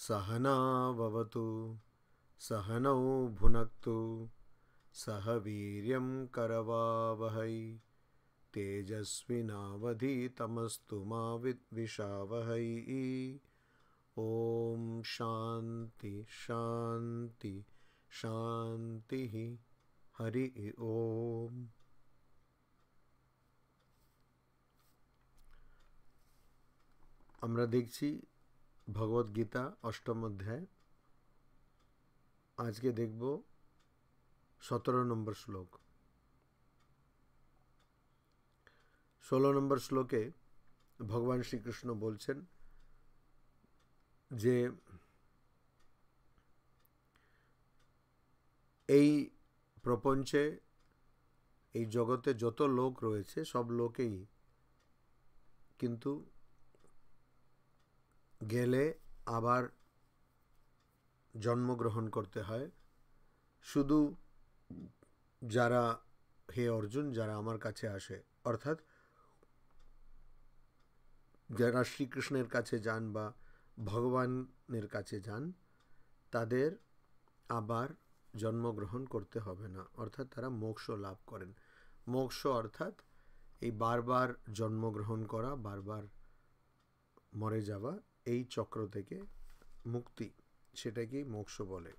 सहना भवतु सहनौ भुनक्तु सह वीर्यं करवावहै तेजस्विनावधीतमस्तु मा विद्विषावहै। ओम शांति शांति शांति। हरि ओम। আমরা দেখছি ভগবদ গীতা অষ্টম অধ্যায়। আজকে দেখব 17 নম্বর শ্লোক। 16 নম্বর শ্লোকে ভগবান শ্রীকৃষ্ণ বলছেন যে এই প্রপঞ্চে এই জগতে যত লোক রয়েছে সব লোকেই কিন্তু গেলে আবার জন্মগ্রহণ করতে হয়। শুধু যারা হে অর্জুন যারা আমার কাছে আসে, অর্থাৎ যারা শ্রীকৃষ্ণের কাছে যান বা ভগবানের কাছে যান তাদের আবার জন্মগ্রহণ করতে হবে না, অর্থাৎ তারা মোক্ষ লাভ করেন। মোক্ষ অর্থাৎ এই বারবার জন্মগ্রহণ করা, বারবার মরে যাওয়া, এই চক্র থেকে মুক্তি, সেটাকেই মোক্ষ বলে।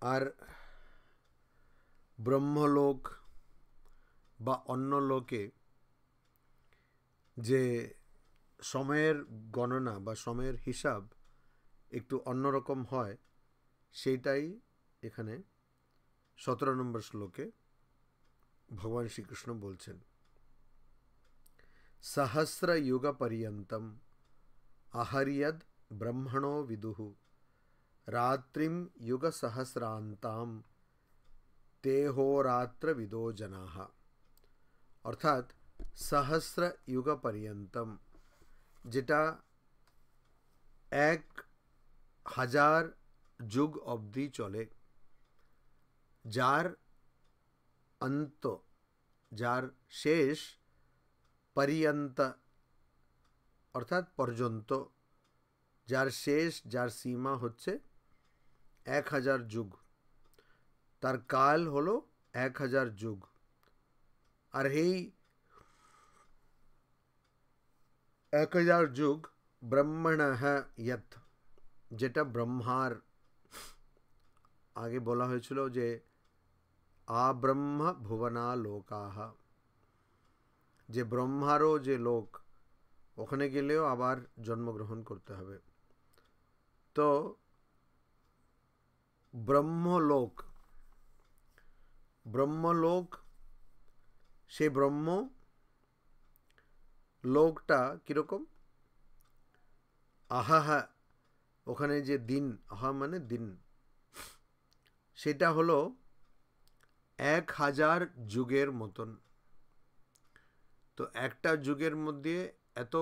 আর ব্রহ্মলোক বা অন্য লোকে যে সময়ের গণনা বা সময়ের হিসাব একটু অন্যরকম হয়, সেইটাই এখানে 17 নম্বর শ্লোকে ভগবান শ্রীকৃষ্ণ বলছেন। सहस्र युग पर्यंतम आहर्यद ब्रह्मणो विदुः रात्रिम युग सहस्रांताम तेहोरात्र विदो जनाः। अर्थात सहस्र युग पर्यंतम যেটা 1000 যুগ অবধি চলে, যার অন্ত যার শেষ पर्यंत अर्थात पर्यंत, जार शेष जार सीमा होच्छे 1000 जुग, तार काल हलो 1000 जुग। और এই 1000 जुग ब्रह्मणः यत्, যেটা ব্রহ্মার আগে বলা হয়েছিল যে আব্রহ্ম ভুবনা লোকাহ, যে ব্রহ্মারও যে লোক, ওখানে গেলেও আবার জন্মগ্রহণ করতে হবে। তো ব্রহ্মলোক, ব্রহ্মলোক সেই ব্রহ্ম লোকটা কীরকম? আহা, ওখানে যে দিন, আহা মানে দিন, সেটা হলো 1000 যুগের মতন। তো একটা যুগের মধ্যে এত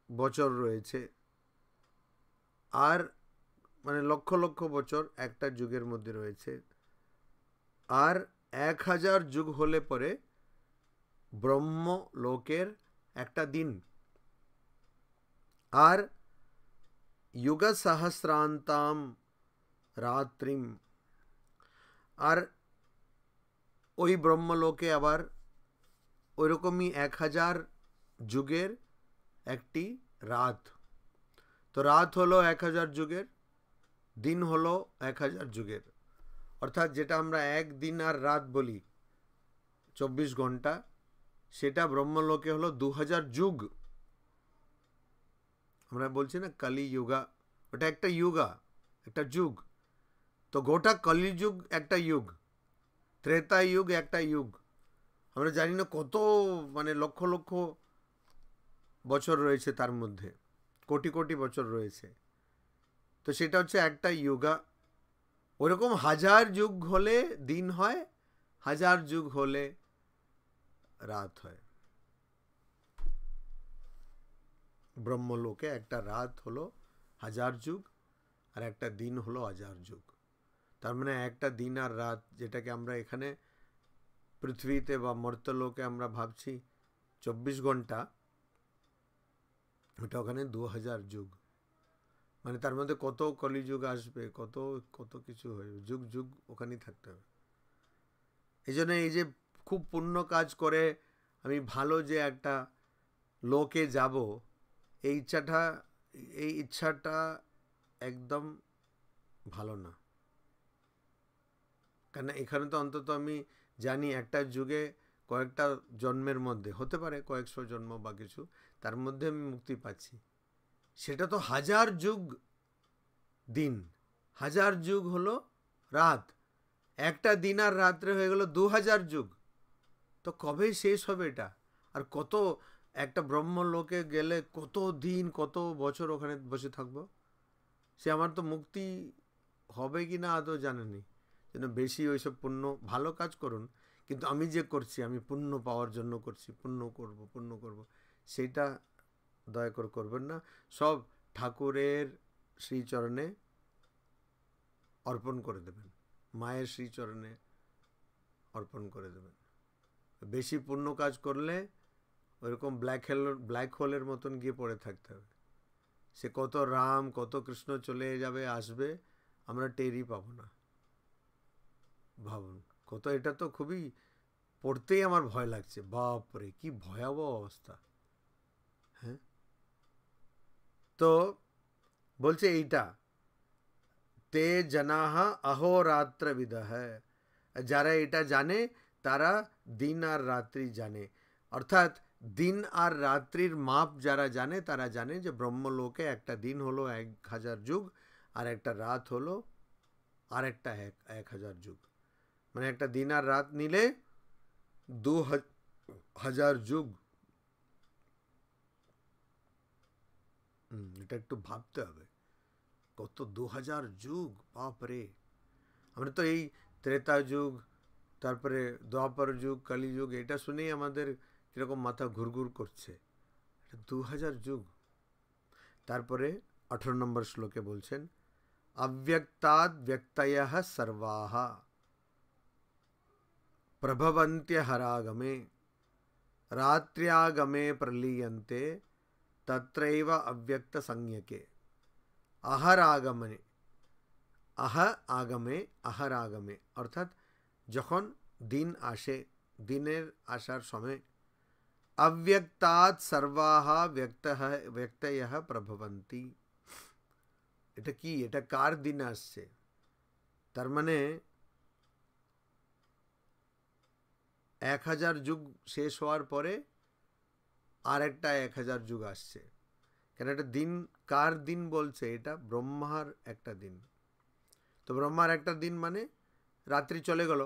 বছর রয়েছে, আর মানে লক্ষ লক্ষ বছর একটা যুগের মধ্যে রয়েছে। আর 1000 যুগ হলে পরে ব্রহ্ম লোকের একটা দিন। আর যুগ সহস্রান্তাম রাত্রিম, আর ওই ব্রহ্মলোকে আবার ওইরকমই 1000 যুগের একটি রাত। তো রাত হলো 1000 যুগের, দিন হলো 1000 যুগের, অর্থাৎ যেটা আমরা একদিন আর রাত বলি 24 ঘন্টা, সেটা ব্রহ্মলোকে হলো 2000 যুগ। আমরা বলছি না কালী যুগা, ওটা একটা যুগা, একটা যুগ। তো গোটা কলিযুগ একটা যুগ, ত্রেতা যুগ একটা যুগ। আমরা জানি না কত মানে লক্ষ লক্ষ বছর রয়েছে, তার মধ্যে কোটি কোটি বছর রয়েছে। তো সেটা হচ্ছে একটা যুগা। ওরকম 1000 যুগ হলে দিন হয়, 1000 যুগ হলে রাত হয়। ব্রহ্মলোকে একটা রাত হলো 1000 যুগ, আর একটা দিন হলো 1000 যুগ। তার মানে একটা দিন আর রাত, যেটাকে আমরা এখানে পৃথিবীতে বা মর্তলোকে আমরা ভাবছি 24 ঘন্টা, ওটা ওখানে 2000 যুগ। মানে তার মধ্যে কত কলিযুগ আসবে, কত কত কিছু হয়ে যুগ যুগ ওখানেই থাকতে হবে। এই জন্য এই যে খুব পুণ্য কাজ করে আমি ভালো যে একটা লোকে যাব, এই ইচ্ছাটা একদম ভালো না। কেন এখানে তো অন্তত আমি জানি একটা যুগে কয়েকটা জন্মের মধ্যে হতে পারে কয়েকশো জন্ম বা কিছু, তার মধ্যে আমি মুক্তি পাচ্ছি। সেটা তো 1000 যুগ দিন, 1000 যুগ হলো রাত, একটা দিন আর রাত্রে হয়ে গেল 2000 যুগ। তো কবে শেষ হবে এটা? আর কত একটা ব্রহ্মলোকে গেলে কত দিন কত বছর ওখানে বসে থাকবো? সে আমার তো মুক্তি হবে কি না আদৌ জানেনি। যেন বেশি ওইসব পুণ্য, ভালো কাজ করুন, কিন্তু আমি যে করছি আমি পুণ্য পাওয়ার জন্য করছি, পুণ্য করব, সেটা দয়া করে করবেন না। সব ঠাকুরের শ্রীচরণে অর্পণ করে দেবেন, মায়ের শ্রীচরণে অর্পণ করে দেবেন। বেশি পুণ্য কাজ করলে ওইরকম ব্ল্যাক হোলের মতন গিয়ে পড়ে থাকতে হবে। সে কত রাম কত কৃষ্ণ চলে যাবে আসবে, আমরা টেরই পাবো না। ভাবুন কত, এটা তো খুবই, পড়তেই আমার ভয় লাগছে, বাপরে কি ভয়াবহ অবস্থা। হ্যাঁ, তো বলছে এইটা তে জনাহা অহোরাত্র বিদহ, যারা এটা জানে তারা দিন আর রাত্রি জানে। অর্থাৎ দিন আর রাত্রির মাপ যারা জানে তারা জানে যে ব্রহ্মলোকে একটা দিন হলো 1000 যুগ, আর একটা রাত হলো আর একটা 1000 যুগ। মানে একটা দিন আর রাত নিলে 2000 যুগ। এটা একটু ভাবতে হবে, কত 2000 যুগ, বাপরে। আমরা তো এই ত্রেতা যুগ, তারপরে দ্বাপর যুগ, কলিযুগ, এটা শুনেই আমাদের কীরকম মাথা ঘুরঘুর করছে। 2000 যুগ। তারপরে 18 নম্বর শ্লোকে বলছেন অব্যক্তাদ ব্যক্তয়ঃ সর্বাঃ প্রভবন্ত্যহরাগমে রাত্র্যাগমে প্রলীয়ন্তে তত্রৈব অব্যক্ত সংজ্ঞকে আহরাগমে। অর্থাৎ যখন দিন আসে, দিনের আসার সময় অব্যক্তাৎ সর্বাঃ ব্যক্তয়ঃ প্রভবন্তি। এটা কি, এটা কার দিন আসছে? তার মানে 1000 যুগ শেষ হওয়ার পরে আর একটা 1000 যুগ আসছে। কেন এটা দিন, কার দিন বলছে? এটা ব্রহ্মার একটা দিন। তো ব্রহ্মার একটা দিন মানে রাত্রি চলে গেল।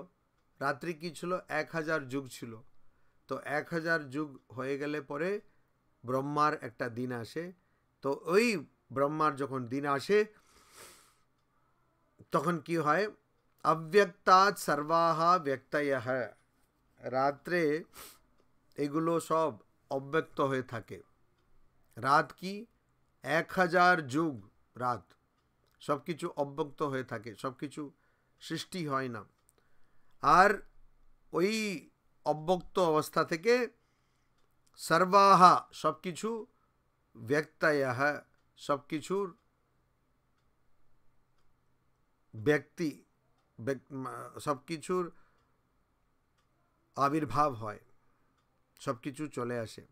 রাত্রি কি ছিল? 1000 যুগ ছিল। তো 1000 যুগ হয়ে গেলে পরে ব্রহ্মার একটা দিন আসে। তো ওই ব্রহ্মার যখন দিন আসে তখন কি হয়? অব্যক্তাৎ সর্বাঃ ব্যক্তয়ঃ, রাত্রে এগুলো সব অব্যক্ত হয়ে থাকে। রাত কি? 1000 যুগ রাত, সব কিছু অব্যক্ত হয়ে থাকে, সব কিছু সৃষ্টি হয় না। আর ওই অব্যক্ত অবস্থা থেকে সর্বাহ সব কিছু, ব্যক্তয়ঃ সব কিছুর ব্যক্তি, সব কিছুর আবির্ভাব হয়, সব কিছু চলে আসে।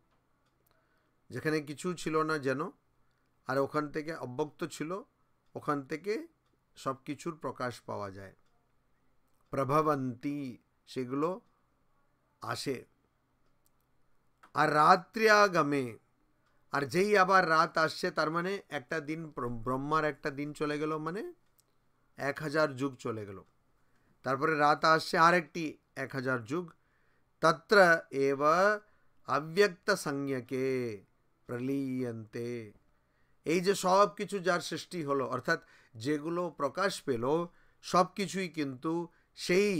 যেখানে কিছু ছিল না যেন, আর ওখান থেকে অব্যক্ত ছিল, ওখান থেকে সব কিছুর প্রকাশ পাওয়া যায়। প্রভবন্তি, সেগুলো আসে। আর রাত্র্যাগমে, আর যেই আবার রাত আসছে তার মানে একটা দিন, ব্রহ্মার একটা দিন চলে গেল, মানে 1000 যুগ চলে গেল। তারপরে রাত আসছে আর একটি 1000 যুগ। তত্র এব অব্যক্ত সংজ্ঞকে প্রলীয়ন্তে। এই যে সব কিছু যার সৃষ্টি হলো, অর্থাৎ যেগুলো প্রকাশ পেল, সব কিছুই কিন্তু সেই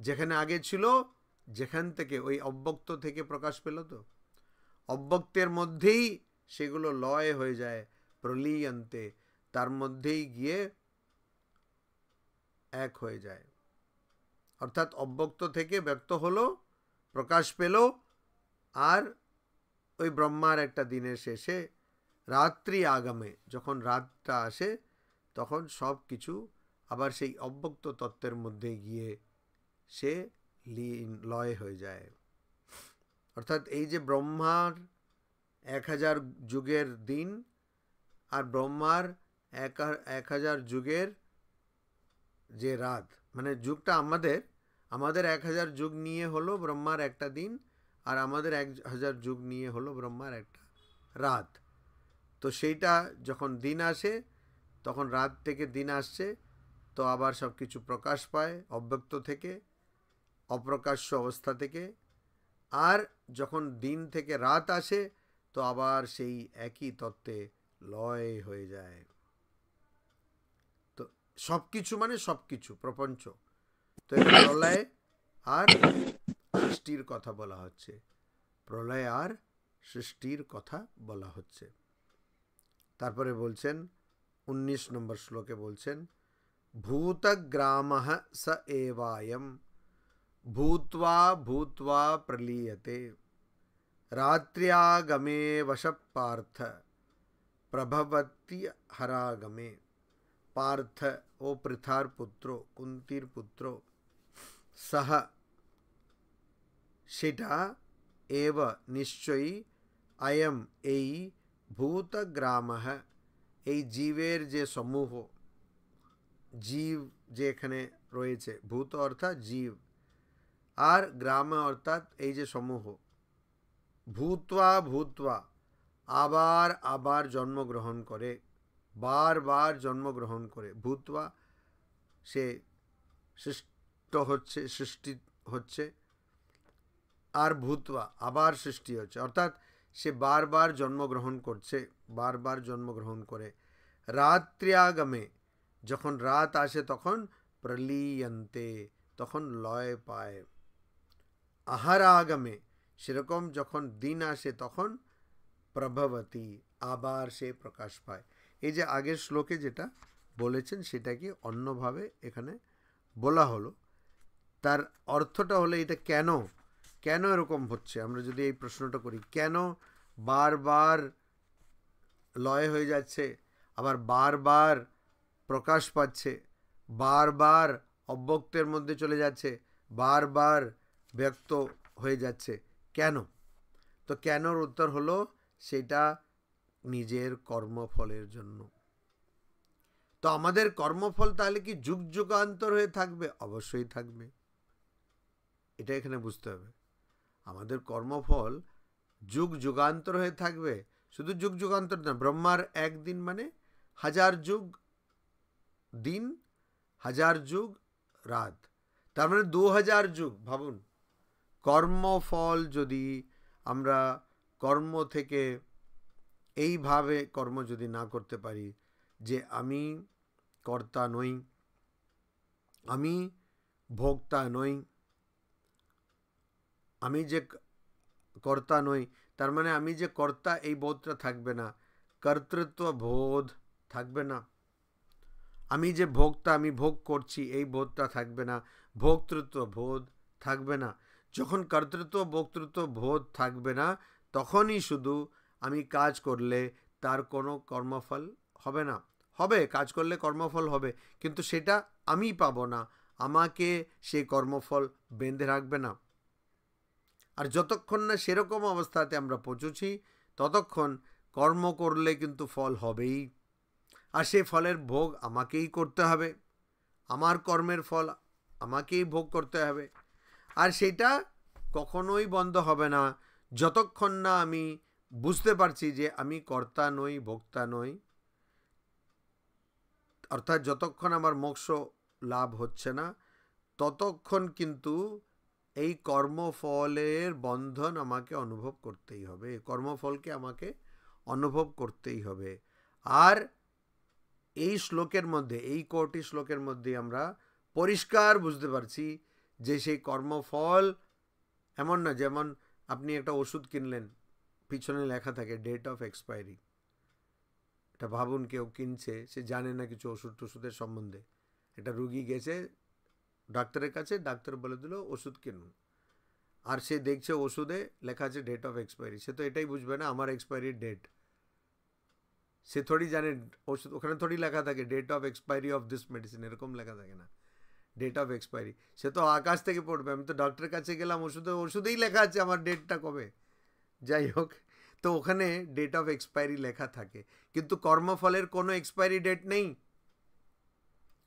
যেখানে আগে ছিল, যেখান থেকে ওই অব্যক্ত থেকে প্রকাশ পেল, তো অব্যক্তের মধ্যেই সেগুলো লয় হয়ে যায়, প্রলীয়ন্তে, তার মধ্যেই গিয়ে এক হয়ে যায়। অর্থাৎ অব্যক্ত থেকে ব্যক্ত হলো, প্রকাশ পেল, আর ওই ব্রহ্মার একটা দিনের শেষে রাত্রি আগামে, যখন রাতটা আসে তখন সব কিছু আবার সেই অব্যক্ত তত্ত্বের মধ্যে গিয়ে সে লয় হয়ে যায়। অর্থাৎ এই যে ব্রহ্মার 1000 যুগের দিন আর ব্রহ্মার 1000 যুগের যে রাত, মানে যুগটা আমাদের 1000 যুগ নিয়ে হলো ব্রহ্মার একটা দিন, আর আমাদের 1000 যুগ নিয়ে হলো ব্রহ্মার একটা রাত। তো সেইটা যখন দিন আসে তখন রাত থেকে দিন আসছে, তো আবার সব কিছু প্রকাশ পায় অব্যক্ত থেকে, অপ্রকাশ্য অবস্থা থেকে। আর যখন দিন থেকে রাত আসে তো আবার সেই একই তত্ত্বে লয় হয়ে যায়। তো সব কিছু মানে সব কিছু প্রপঞ্চ, তো এটা প্রলয় আর সৃষ্টির কথা বলা হচ্ছে, প্রলয় আর সৃষ্টির কথা বলা হচ্ছে। তারপরে বলছেন 19 নম্বর শ্লোকে বলছেন, ভূতগ্রামঃ স এবায়ম ভূত্বা ভূত্বা প্রলীয়তে রাত্র্যাগমে বশঃ পার্থ প্রভবতি হরাগমে। পার্থ ও পৃথার পুত্র, কুন্তির পুত্র, সহ সেটা, এব নিশ্চয়ই, আয়ম এই, ভূতগ্রামঃ এই জীবের যে সমূহ, জীব যে এখানে রয়েছে, ভূত অর্থাৎ জীব, আর গ্রাম অর্থাৎ এই যে সমূহ, ভূত্বা ভূত্বা আবার আবার জন্মগ্রহণ করে, বারবার জন্মগ্রহণ করে, ভূত্বা সে সৃষ্টি হচ্ছে, আর ভূত্বা আবার সৃষ্টি হচ্ছে, অর্থাৎ সে বারবার জন্মগ্রহণ করছে, বারবার জন্মগ্রহণ করে। রাত্র্যাগমে যখন রাত আসে তখন প্রলীয়ন্তে তখন লয় পায়। আহারাগমে সেরকম যখন দিন আসে তখন প্রভবতী আবার সে প্রকাশ পায়। এই যে আগের শ্লোকে যেটা বলেছেন সেটাকে অন্যভাবে এখানে বলা হলো। তার অর্থটা হলো এটা কেন কেন এরকম হচ্ছে, আমরা যদি এই প্রশ্নটা করি, কেন বারবার লয় হয়ে যাচ্ছে, আবার বারবার প্রকাশ পাচ্ছে, বারবার অব্যক্তের মধ্যে চলে যাচ্ছে, বারবার ব্যক্ত হয়ে যাচ্ছে, কেন? তো কেনর উত্তর হলো সেটা নিজের কর্মফলের জন্য। তো আমাদের কর্মফল তাহলে কি যুগ যুগান্তর হয়ে থাকবে? অবশ্যই থাকবে, এটা এখানে বুঝতে হবে। আমাদের কর্মফল যুগ যুগান্তর হয়ে থাকবে, শুধু যুগ যুগান্তর না, ব্রহ্মার একদিন মানে 1000 যুগ দিন, 1000 যুগ রাত, তার মানে 2000 যুগ। ভাবুন, কর্মফল যদি আমরা কর্ম থেকে এইভাবে কর্ম যদি না করতে পারি যে আমি কর্তা নই, আমি ভোক্তা নই, আমি যে কর্তা নই, তার মানে আমি যে কর্তা এই বোধটা থাকবে না, কর্তৃত্ব বোধ থাকবে না। আমি যে ভোক্তা, আমি ভোগ করছি এই বোধটা থাকবে না, ভোক্তৃত্ব বোধ থাকবে না। যখন কর্তৃত্ব ভোক্তৃত্ব বোধ থাকবে না তখনই শুধু আমি কাজ করলে তার কোনো কর্মফল হবে না। হবে, কাজ করলে কর্মফল হবে, কিন্তু সেটা আমি পাবো না, আমাকে সেই কর্মফল বেঁধে রাখবে না। আর যতক্ষণ না সেরকম অবস্থাতে আমরা পৌঁছছি ততক্ষণ কর্ম করলে কিন্তু ফল হবেই, আর সেই ফলের ভোগ আমাকেই করতে হবে, আমার কর্মের ফল আমাকেই ভোগ করতে হবে। আর সেটা কখনোই বন্ধ হবে না যতক্ষণ না আমি বুঝতে পারছি যে আমি কর্তা নই, ভোক্তা নই। অর্থাৎ যতক্ষণ আমার মোক্ষ লাভ হচ্ছে না ততক্ষণ কিন্তু এই কর্মফলের বন্ধন আমাকে অনুভব করতেই হবে, কর্মফলকে আমাকে অনুভব করতেই হবে। আর এই শ্লোকের মধ্যে, এই কোটি শ্লোকের মধ্যে আমরা পরিষ্কার বুঝতে পারছি যে সেই কর্মফল এমন না, যেমন আপনি একটা ওষুধ কিনলেন, পিছনে লেখা থাকে ডেট অফ এক্সপায়ারি। এটা ভাবুন, কেউ কিনছে, সে জানে না কিছু ওষুধের সম্বন্ধে, একটা রুগী গেছে ডাক্তারের কাছে, ডাক্তার বলে দিল ওষুধ কিনুন, আর সে দেখছে ওষুধে লেখা আছে ডেট অফ এক্সপায়ারি, সে তো এটাই বুঝবে না আমার এক্সপায়ারি ডেট। সে থোড়ি জানে ওষুধ ওখানে থোড়ি লেখা থাকে date of expiry of this medicine, এরকম লেখা থাকে না, ডেট অফ এক্সপায়ারি। সে তো আকাশ থেকে পড়বে, আমি তো ডক্টরের কাছে গেলাম, ওষুধেই লেখা আছে আমার ডেটটা কবে। যাই হোক, তো ওখানে ডেট অফ এক্সপায়ারি লেখা থাকে, কিন্তু কর্মফলের কোনো এক্সপায়ারি ডেট নেই,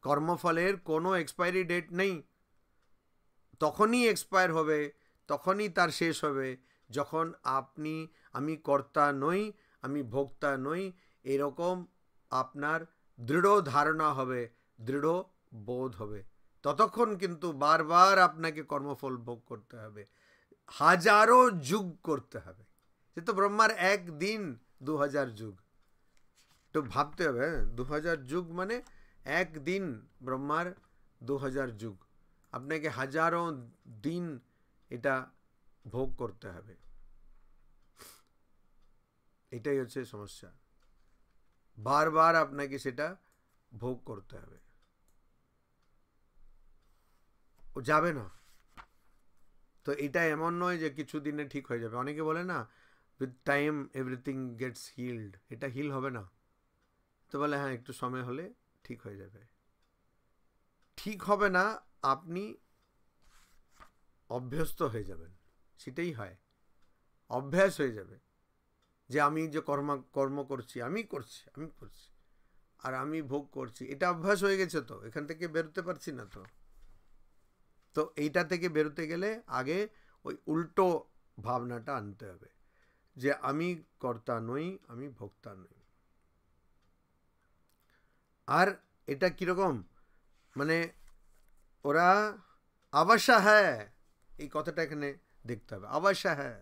কর্মফলের কোনো এক্সপায়ারি ডেট নেই। তখনই এক্সপায়ার হবে, তখনই তার শেষ হবে যখন আমি কর্তা নই, আমি ভোক্তা নই, এরকম আপনার দৃঢ় ধারণা হবে, দৃঢ় বোধ হবে। ততক্ষণ কিন্তু বারবার আপনাকে কর্মফল ভোগ করতে হবে, হাজারো যুগ করতে হবে। সে তো ব্রহ্মার একদিন 2000 যুগ, তো ভাবতে হবে 2000 যুগ মানে একদিন ব্রহ্মার 2000 যুগ, আপনাকে হাজারো দিন এটা ভোগ করতে হবে। এটাই হচ্ছে সমস্যা, বারবার আপনাকে সেটা ভোগ করতে হবে, ও যাবে না। তো এটা এমন নয় যে কিছু দিনে ঠিক হয়ে যাবে। অনেকে বলে না with time everything gets healed, এটা হিল হবে না। তো বলে হ্যাঁ একটু সময় হলে ঠিক হয়ে যাবে, ঠিক হবে না, আপনি অভ্যস্ত হয়ে যাবেন, সেটাই হয়, অভ্যাস হয়ে যাবে যে আমি যে কর্ম করছি, আমি করছি আর আমি ভোগ করছি, এটা অভ্যাস হয়ে গেছে, তো এখান থেকে বেরোতে পারছি না। তো এইটা থেকে বেরোতে গেলে আগে ওই উল্টো ভাবনাটা আনতে হবে যে আমি কর্তা নই, আমি ভোক্তা নই। আর এটা কীরকম, মানে ওরা আবাসা হ্যাঁ, এই কথাটা এখানে দেখতে হবে, আবাসা হ্যাঁ,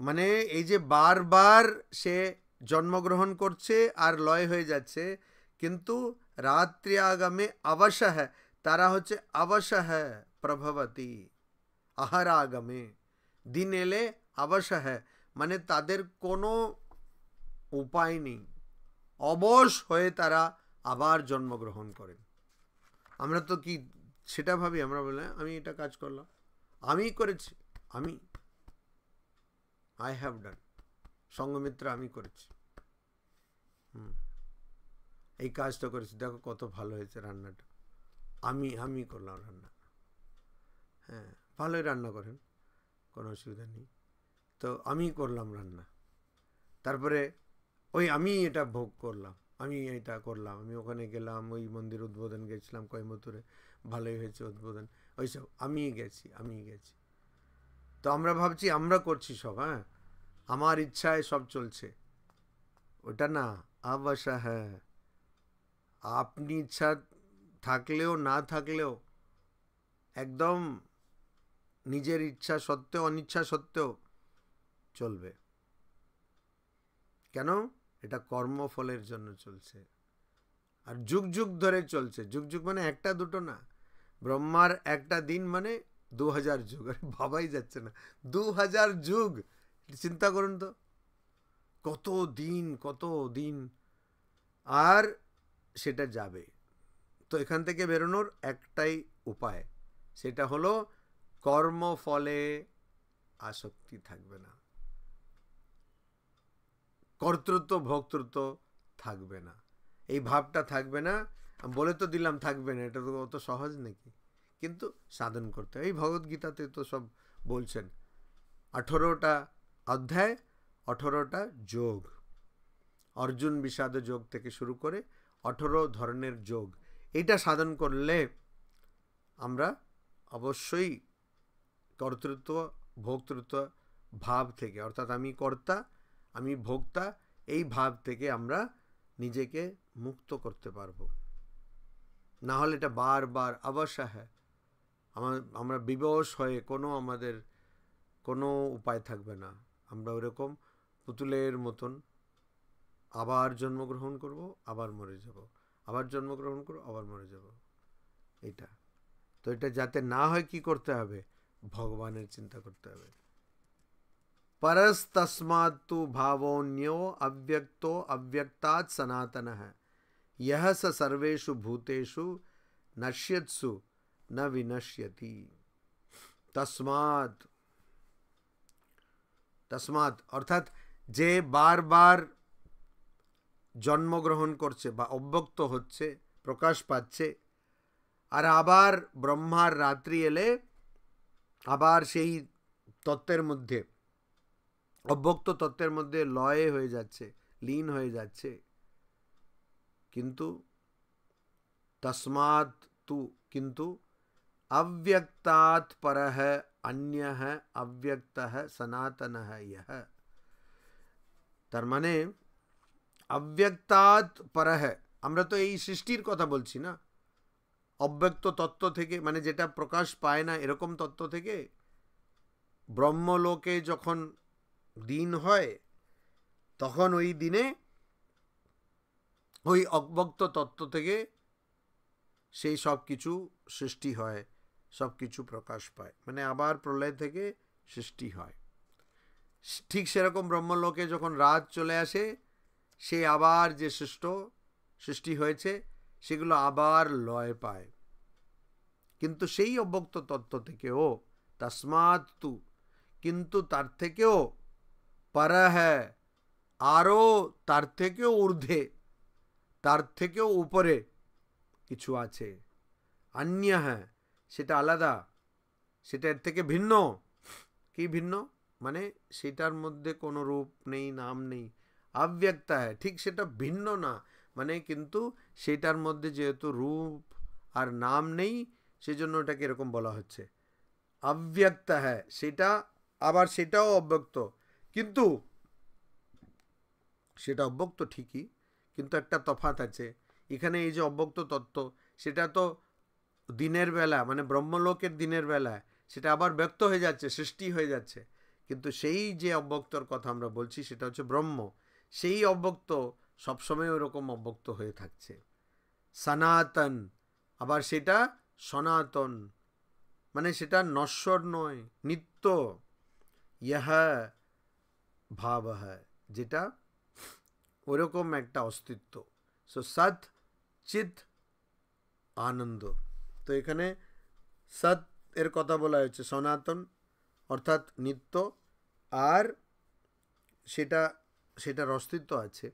মানে এই যে বারবার সে জন্মগ্রহণ করছে আর লয় হয়ে যাচ্ছে, কিন্তু রাত্রি আগামে আবাসা হ্যাঁ, তারা হচ্ছে আবাসা হ্যাঁ প্রভবতী, আহার আগামে, দিন এলে আবাসা হ্যাঁ, মানে তাদের কোনো উপায় নেই, অবশ হয়ে তারা আবার জন্মগ্রহণ করেন। আমরা তো কি সেটা ভাবি, আমরা বলে আমি এটা কাজ করলাম, আমি করেছি, আই হ্যাভ ডান, সঙ্গমিত্রা আমি করেছি, এই কাজটা করেছি, দেখো কত ভালো হয়েছে রান্নাটা, আমি করলাম রান্না। হ্যাঁ ভালোই রান্না করেন, কোনো অসুবিধা নেই, তো আমি করলাম রান্না, তারপরে ওই আমি এটা ভোগ করলাম, আমি এটা করলাম, আমি ওখানে গেলাম, ওই মন্দির উদ্বোধন গেছিলাম কোয়েম্বাতুরে, ভালোই হয়েছে উদ্বোধন, ওইসব আমি গেছি। তো আমরা ভাবছি আমরা করছি সব, হ্যাঁ আমার ইচ্ছায় সব চলছে, ওটা না, আবাসা হ্যাঁ, আপনি ইচ্ছা থাকলেও না থাকলেও একদম নিজের ইচ্ছা সত্ত্বেও অনিচ্ছা সত্ত্বেও চলবে। কেন? এটা কর্মফলের জন্য চলছে, আর যুগ যুগ ধরে চলছে। যুগ যুগ মানে একটা দুটো না, ব্রহ্মার একটা দিন মানে 2000 যুগ। আরে ভাবাই যাচ্ছে না, 2000 যুগ, চিন্তা করুন তো, কত দিন, আর সেটা যাবে। তো এখান থেকে বেরোনোর একটাই উপায়, সেটা হলো কর্মফলে আসক্তি থাকবে না, কর্তৃত্ব ভোক্তৃত্ব থাকবে না, এই ভাবটা থাকবে না। বলে তো দিলাম থাকবে না, এটা তো অত সহজ নাকি, কিন্তু সাধন করতে হবে। এই ভগবদ্গীতাতে তো সব বলছেন, 18টা অধ্যায়, 18টা যোগ, অর্জুন বিষাদ যোগ থেকে শুরু করে 18 ধরনের যোগ, এইটা সাধন করলে আমরা অবশ্যই কর্তৃত্ব ভোক্তৃত্ব ভাব থেকে, অর্থাৎ আমি কর্তা আমি ভোক্তা, এই ভাব থেকে আমরা নিজেকে মুক্ত করতে পারবো। না হলে এটা বারবার অবশ্য হ্যাঁ, আমরা বিবশ হয়ে আমাদের কোনো উপায় থাকবে না, আমরা ওরকম পুতুলের মতন আবার জন্মগ্রহণ করব, আবার মরে যাব, আবার জন্মগ্রহণ করব, আবার মরে যাব। এটা তো, এটা যাতে না হয় কি করতে হবে, ভগবানের চিন্তা করতে হবে। परस्तस्मात्तु भावोऽन्यो अव्यक्तो अव्यक्तात् सनातनः यः स सर्वेषु भूतेषु नश्यत्सु न विनश्यति। तस्मात्, तस्मात् अर्थात जे बार बार জন্মগ্রহণ করছে বা অব্যক্ত হচ্ছে, প্রকাশ পাচ্ছে, আর আবার ব্রহ্মার রাত্রি এলে আবার সেই তত্ত্বের মধ্যে, অব্যক্ত তত্ত্বের মধ্যে লয় হয়ে যাচ্ছে, লীন হয়ে যাচ্ছে। কিন্তু তস্মাৎ তু, কিন্তু अव्यक्तात् परः अन्यः अव्यक्तः सनातनः यः। তার মানে अव्यक्तात् परः, আমরা তো এই সৃষ্টির কথা বলছি না, অব্যক্ত তত্ত্ব থেকে, মানে যেটা প্রকাশ পায় না এরকম তত্ত্ব থেকে। ব্রহ্মলোকে যখন দিন হয় তখন ওই দিনে ওই অব্যক্ত তত্ত্ব থেকে সেই সব কিছু সৃষ্টি হয়, সব কিছু প্রকাশ পায়, মানে আবার প্রলয় থেকে সৃষ্টি হয়। ঠিক সেরকম ব্রহ্মলোকে যখন রাত চলে আসে, সে আবার যে সৃষ্টি হয়েছে সেগুলো আবার লয় পায়। কিন্তু সেই অব্যক্ত তত্ত্ব থেকেও, তস্মাৎ তু, কিন্তু তার থেকেও, পরহ, আরও তার থেকেও ঊর্ধ্বে, তার থেকেও উপরে কিছু আছে। অন্যঃ, সেটা আলাদা, সেটা এর থেকে ভিন্ন। কি ভিন্ন? মানে সেটার মধ্যে কোনো রূপ নেই, নাম নেই। অব্যক্ত হ্যাঁ, ঠিক সেটা ভিন্ন না, মানে কিন্তু সেটার মধ্যে যেহেতু রূপ আর নাম নেই, সেজন্য ওটাকে এরকম বলা হচ্ছে অব্যক্ত হ্যাঁ। সেটা আবার সেটাও অব্যক্ত, কিন্তু সেটা অব্যক্ত ঠিকই, কিন্তু একটা তফাৎ আছে এখানে। এই যে অব্যক্ত তত্ত্ব, সেটা তো দিনের বেলা, মানে ব্রহ্মলোকের দিনের বেলা সেটা আবার ব্যক্ত হয়ে যাচ্ছে, সৃষ্টি হয়ে যাচ্ছে। কিন্তু সেই যে অব্যক্তর কথা আমরা বলছি সেটা হচ্ছে ব্রহ্ম, সেই অব্যক্ত সবসময় ওরকম অব্যক্ত হয়ে থাকছে। সনাতন, আবার সেটা সনাতন, মানে সেটা নশ্বর নয়, নিত্য। ইহ ভাব, যেটা ওরকম একটা অস্তিত্ব। সো সৎ চিৎ আনন্দ। তো এখানে সৎ এর কথা বলা হয়েছে, সনাতন অর্থাৎ নিত্য, আর সেটার অস্তিত্ব আছে,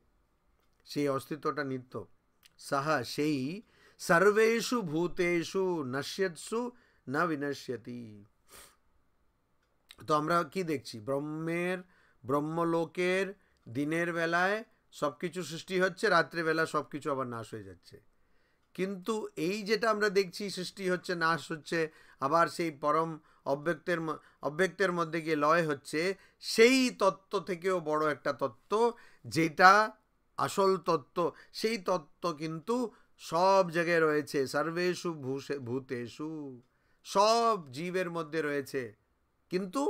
সেই অস্তিত্বটা নিত্য। সাহা, সেই সর্বেষু ভূতেষু নশ্যৎসু না বিনশ্যতি। তো আমরা কি দেখছি? ব্রহ্মলোকের দিনের বেলায় সব কিছু সৃষ্টি হচ্ছে, রাত্রেবেলা সব কিছু আবার নাশ হয়ে যাচ্ছে। কিন্তু এই যেটা আমরা দেখছি সৃষ্টি হচ্ছে, নাশ হচ্ছে, আবার সেই পরম অব্যক্তের মধ্যে গিয়ে লয় হচ্ছে, সেই তত্ত্ব থেকেও বড় একটা তত্ত্ব, যেটা আসল তত্ত্ব, সেই তত্ত্ব কিন্তু সব জায়গায় রয়েছে। সর্বেষু ভূতেষু, সব জীবের মধ্যে রয়েছে। কিন্তু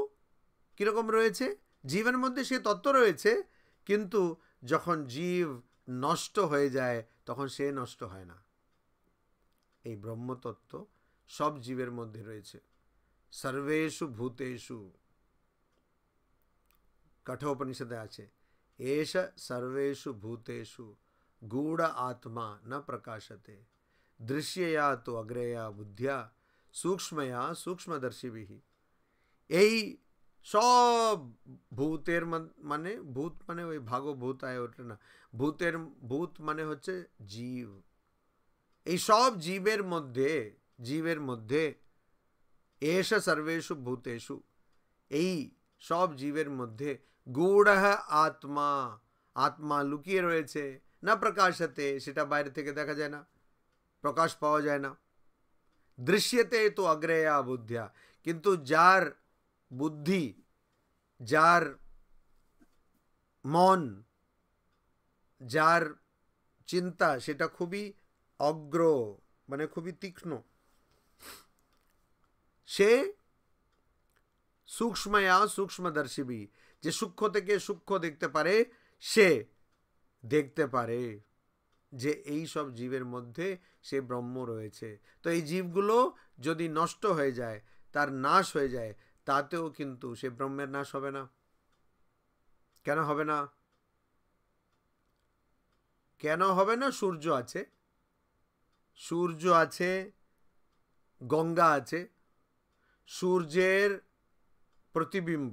কীরকম রয়েছে? জীবের মধ্যে সে তত্ত্ব রয়েছে, কিন্তু যখন জীব নষ্ট হয়ে যায় তখন সে নষ্ট হয় না। এই ব্রহ্মতত্ত্ব সব জীবের মধ্যে রয়েছে। সর্বেষু ভূতেষু, কঠোপনিষদে আছে, এষ সর্বেষু ভূতেষু গূঢ় আত্মা ন প্রকাশতে, দৃশ্যয়া তো অগ্রেয়া বুদ্ধিয়া সূক্ষ্ময়া সূক্ষ্মদর্শিভিঃ। এই সব ভূতের মানে, ভূত মানে ওই ভাগভূত আয় ওঠে না, ভূত মানে হচ্ছে জীব। এই সব জীবের মধ্যে এষ সর্বেষু ভূতেষু, এই সব জীবের মধ্যে গূঢ় আত্মা, আত্মা লুকিয়ে রয়েছে। না প্রকাশতে, সেটা বাইরে থেকে দেখা যায় না, প্রকাশ পাওয়া যায় না। দৃশ্যতে তো অগ্রেয়া বুদ্ধিয়া, কিন্তু যার বুদ্ধি, যার মন, যার চিন্তা, সেটা খুবই অগ্র, মানে খুবই তীক্ষ্ণ, সে সূক্ষ্ময়া সূক্ষ্মদর্শিবি, যে সূক্ষ্ম থেকে সূক্ষ্ম দেখতে পারে, সে দেখতে পারে যে এই সব জীবের মধ্যে সে ব্রহ্ম রয়েছে। তো এই জীবগুলো যদি নষ্ট হয়ে যায়, তার নাশ হয়ে যায়, তাতেও কিন্তু সে ব্রহ্মের নাশ হবে না। কেন হবে না? কেন হবে না? সূর্য আছে, সূর্য আছে, গঙ্গা আছে, সূর্যের প্রতিবিম্ব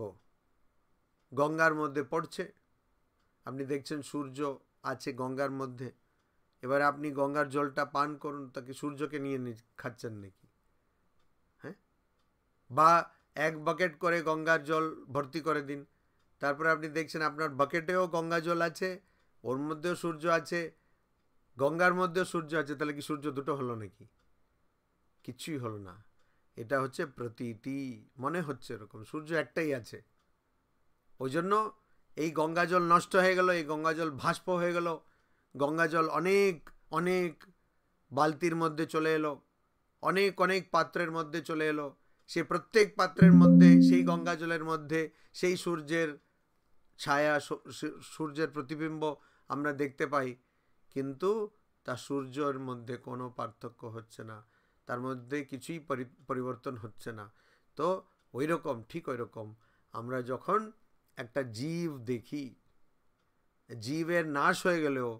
গঙ্গার মধ্যে পড়ছে, আপনি দেখছেন সূর্য আছে গঙ্গার মধ্যে, এবার আপনি গঙ্গার জলটা পান করুন, তাকে সূর্যকে নিয়ে খাচ্ছেন নাকি? হ্যাঁ, বা এক বাকেট করে গঙ্গার জল ভর্তি করে দিন, তারপরে আপনি দেখছেন আপনার বাকেটেও গঙ্গা জল আছে, ওর মধ্যেও সূর্য আছে, গঙ্গার মধ্যেও সূর্য আছে, তাহলে কি সূর্য দুটো হলো নাকি? কিছুই হলো না। এটা হচ্ছে প্রতীতি, মনে হচ্ছে এরকম, সূর্য একটাই আছে। ওই জন্য এই গঙ্গা জল নষ্ট হয়ে গেল, এই গঙ্গা জল ভাস্প হয়ে গেল, গঙ্গা জল অনেক অনেক বালতির মধ্যে চলে এলো, অনেক অনেক পাত্রের মধ্যে চলে এলো, সে প্রত্যেক পাত্রের মধ্যে সেই গঙ্গা জলের মধ্যে সেই সূর্যের ছায়া, সূর্যের প্রতিবিম্ব আমরা দেখতে পাই, কিন্তু তা সূর্যের মধ্যে কোনো পার্থক্য হচ্ছে না, তার মধ্যে কিছুই পরিবর্তন হচ্ছে না। তো ওই রকম, ঠিক ওই রকম আমরা যখন একটা জীব দেখি, জীবের নাশ হয়ে গেলেও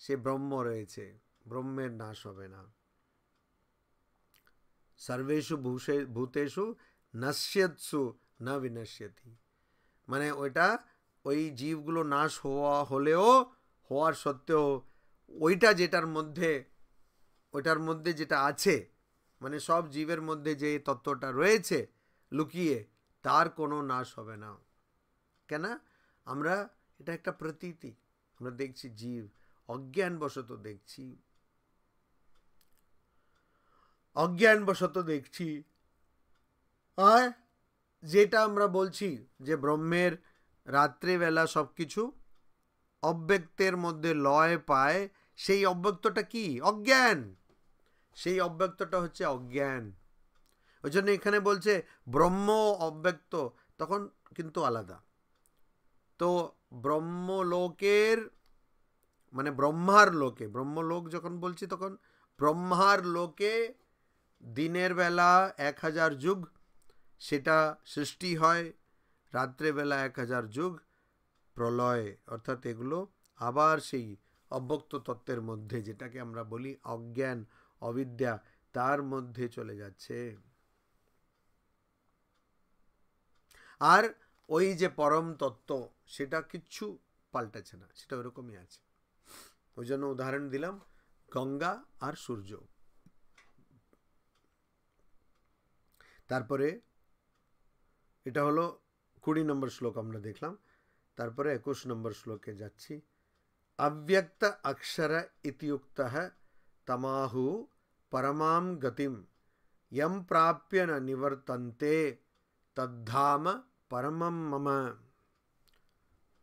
সে ব্রহ্ম রয়েছে, ব্রহ্মের নাশ হবে না। সর্বেষু ভূতেষু নশ্যৎসু না বিনশ্যতি, মানে ওইটা, ওই জীবগুলো নাশ হলেও, হওয়ার সত্ত্বেও ওইটা যেটার মধ্যে, ওইটার মধ্যে যেটা আছে, মানে সব জীবের মধ্যে যে তত্ত্বটা রয়েছে লুকিয়ে, তার কোনো নাশ হবে না। কেন? আমরা, এটা একটা প্রতীতি, আমরা দেখছি জীব, অজ্ঞানবশত দেখছি, অজ্ঞানবশত দেখছি। আর যেটা আমরা বলছি যে ব্রহ্মের রাত্রিবেলা সব কিছু অব্যক্তের মধ্যে লয় পায়, সেই অব্যক্তটা কি? অজ্ঞান। সেই অব্যক্তটা হচ্ছে অজ্ঞান। ওই জন্য এখানে বলছে ব্রহ্ম অব্যক্ত, তখন কিন্তু আলাদা। তো ব্রহ্মলোকের, মানে ব্রহ্মার লোকে, ব্রহ্মলোক যখন বলছি তখন ব্রহ্মার লোকে দিনের বেলা 1000 যুগ সেটা সৃষ্টি হয়, রাত্রেবেলা 1000 যুগ প্রলয়, অর্থাৎ এগুলো আবার সেই অব্যক্ত তত্ত্বের মধ্যে, যেটাকে আমরা বলি অজ্ঞান, অবিদ্যা, তার মধ্যে চলে যাচ্ছে। আর ওই যে পরম তত্ত্ব, সেটা কিচ্ছু পাল্টাচ্ছে না, সেটা ওরকমই আছে। ওই জন্য উদাহরণ দিলাম গঙ্গা আর সূর্য। তারপরে এটা হলো 20 নম্বর শ্লোক আমরা দেখলাম, তারপরে 21 নম্বর শ্লোকে যাচ্ছি। अव्यक्त अक्षर इत्युक्तः तमाहु परमां गतिं यं प्राप्य न निवर्तन्ते तद्धाम परमं मम।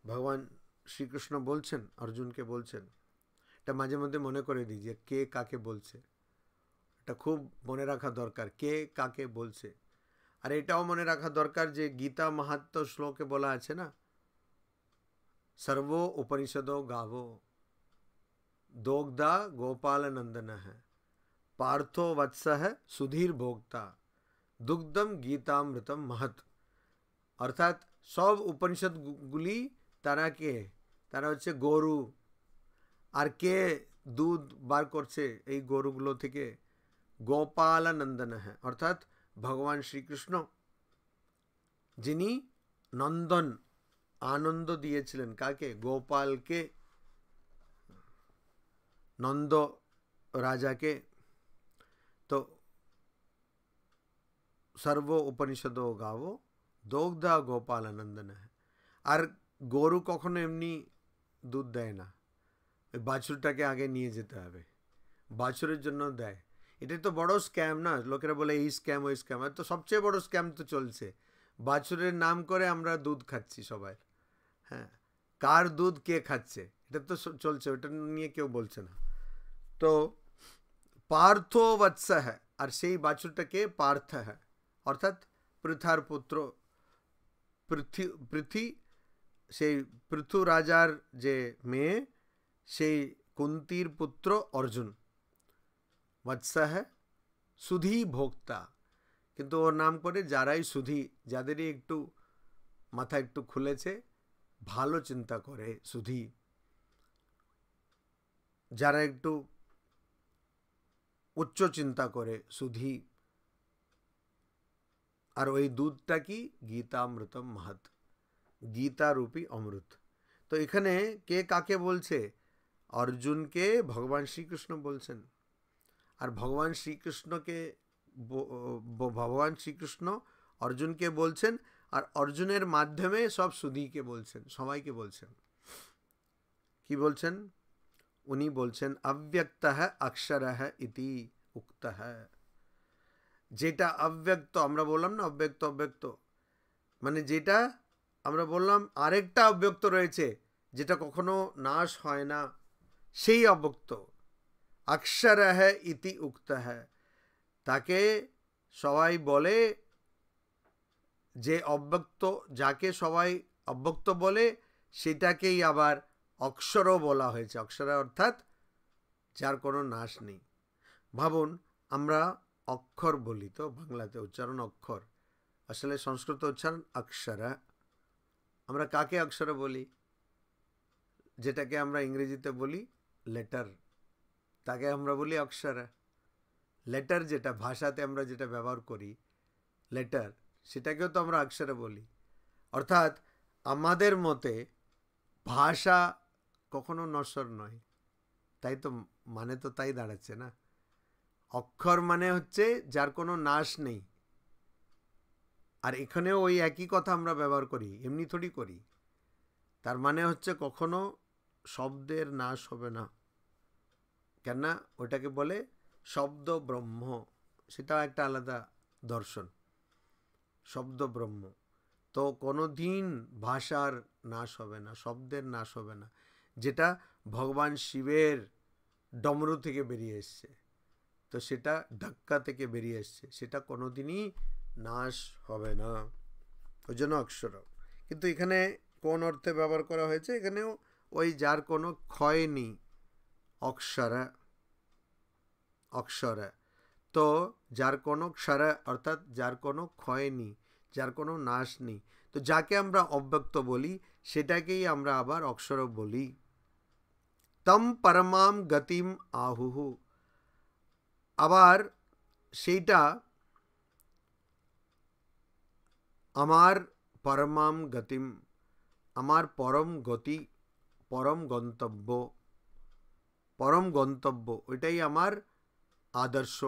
ভগবান শ্রীকৃষ্ণ বলছেন, অর্জুনকে বলছেন, এটা মাঝে মধ্যে মনে করে দিই যে কে কাকে বলছে, এটা খুব মনে রাখা দরকার, কে কাকে বলছে। আর এটাও মনে রাখা দরকার যে গীতা মাহাত্ম্য শ্লোকে বলা আছে না, सर्वो उपनिषदो गावो दोग्धा गोपाल नंदन है, पार्थो वत्स है सुधीर भोक्ता, दुग्धम गीतामृतम महत। অর্থাৎ সব উপনিষদগুলি তারা কে? তারা হচ্ছে গরু। আর কে দুধ বার করছে এই গরুগুলো থেকে? গোপাল নন্দন হ্যাঁ, অর্থাৎ ভগবান শ্রীকৃষ্ণ, যিনি নন্দন, আনন্দ দিয়েছিলেন কাকে? গোপালকে, নন্দ রাজাকে। তো সর্ব উপনিষদ গাবো দগ্ধা গোপাল নন্দন। আর গরু কখনো এমনি দুধ দেয় না, ওই বাছুরটাকে আগে নিয়ে যেতে হবে, বাছুরের জন্য দেয়। এটা তো বড় স্ক্যাম না, লোকেরা বলে এই স্ক্যাম ওই স্ক্যাম, আর তো সবচেয়ে বড় স্ক্যাম তো চলছে, বাছুরের নাম করে আমরা দুধ খাচ্ছি সবাই। হ্যাঁ, কার দুধ কে খাচ্ছে এটা তো চলছে, ওটা নিয়ে কেউ বলছে না। তো পার্থ বৎস হ্যাঁ, আর সেই বাছুরটাকে পার্থ হ্যাঁ, অর্থাৎ পৃথার পুত্র, পৃথি, সেই পৃথু রাজার যে মেয়ে, সেই কুন্তির পুত্র অর্জুন। বৎস হ্যাঁ সুধী ভোক্তা, কিন্তু ওর নাম করে যারাই সুধী, যাদেরই একটু মাথা একটু খুলেছে, ভালো চিন্তা করে সুধী, যারা একটু উচ্চ চিন্তা করে সুধী, আর ওই দুধটা কি? গীতামৃতম মহৎ, গীতা রূপী অমৃত। তো এখানে কে কাকে বলছে? অর্জুনকে ভগবান শ্রীকৃষ্ণ বলছেন। আর ভগবান শ্রীকৃষ্ণকে ভগবান শ্রীকৃষ্ণ অর্জুনকে বলছেন, আর অর্জুনের মাধ্যমে সব সুধীকে বলছেন, সবাইকে বলছেন। কি বলছেন? উনি বলছেন অব্যক্তঃ অক্ষরঃ ইতি উক্তঃ। যেটা অব্যক্ত, আমরা বললাম না অব্যক্ত অব্যক্ত, মানে যেটা আমরা বললাম আরেকটা অব্যক্ত রয়েছে যেটা কখনো নাশ হয় না, সেই অব্যক্ত। অক্ষরঃ ইতি উক্তঃ, তাকে সবাই বলে যে অব্যক্ত, যাকে সবাই অব্যক্ত বলে সেটাকেই আবার অক্ষরও বলা হয়েছে। অক্ষর অর্থাৎ যার কোনো নাশ নেই। ভাবুন, আমরা অক্ষর বলি তো বাংলাতে, উচ্চারণ অক্ষর, আসলে সংস্কৃত উচ্চারণ অক্ষরা। আমরা কাকে অক্ষর বলি? যেটাকে আমরা ইংরেজিতে বলি লেটার, তাকে আমরা বলি অক্ষরা। লেটার যেটা ভাষাতে আমরা যেটা ব্যবহার করি লেটার, সেটাকেও তো আমরা অক্ষরে বলি। অর্থাৎ আমাদের মতে ভাষা কখনো নশ্বর নয়, তাই তো, মানে তো তাই দাঁড়াচ্ছে না। অক্ষর মানে হচ্ছে যার কোনো নাশ নেই। আর এখানেও ওই একই কথা আমরা ব্যবহার করি, এমনি থোড়ি করি। তার মানে হচ্ছে কখনো শব্দের নাশ হবে না, কেননা ওটাকে বলে শব্দ ব্রহ্ম। সেটাও একটা আলাদা দর্শন, শব্দ ব্রহ্ম। তো কোনো দিন ভাষার নাশ হবে না, শব্দের নাশ হবে না। যেটা ভগবান শিবের ডমরু থেকে বেরিয়ে এসছে, তো সেটা ধাক্কা থেকে বেরিয়ে এসছে, সেটা কোনো দিনই নাশ হবে না। ওই জন্য অক্ষর। কিন্তু এখানে কোন অর্থে ব্যবহার করা হয়েছে? এখানেও ওই যার কোনো ক্ষয় নেই, অক্ষরা, অক্ষরা। তো যার কোনো ক্ষরা অর্থাৎ যার কোনো ক্ষয় নেই, যার কোনো নাশ নেই। তো যাকে আমরা অব্যক্ত বলি সেটাকেই আমরা আবার অক্ষর বলি। তম পরমাম গতিম আহুহু। আবার সেইটা আমার পরমাম গতিম, আমার পরম গতি, পরম গন্তব্য, পরম গন্তব্য, ওইটাই আমার আদর্শ,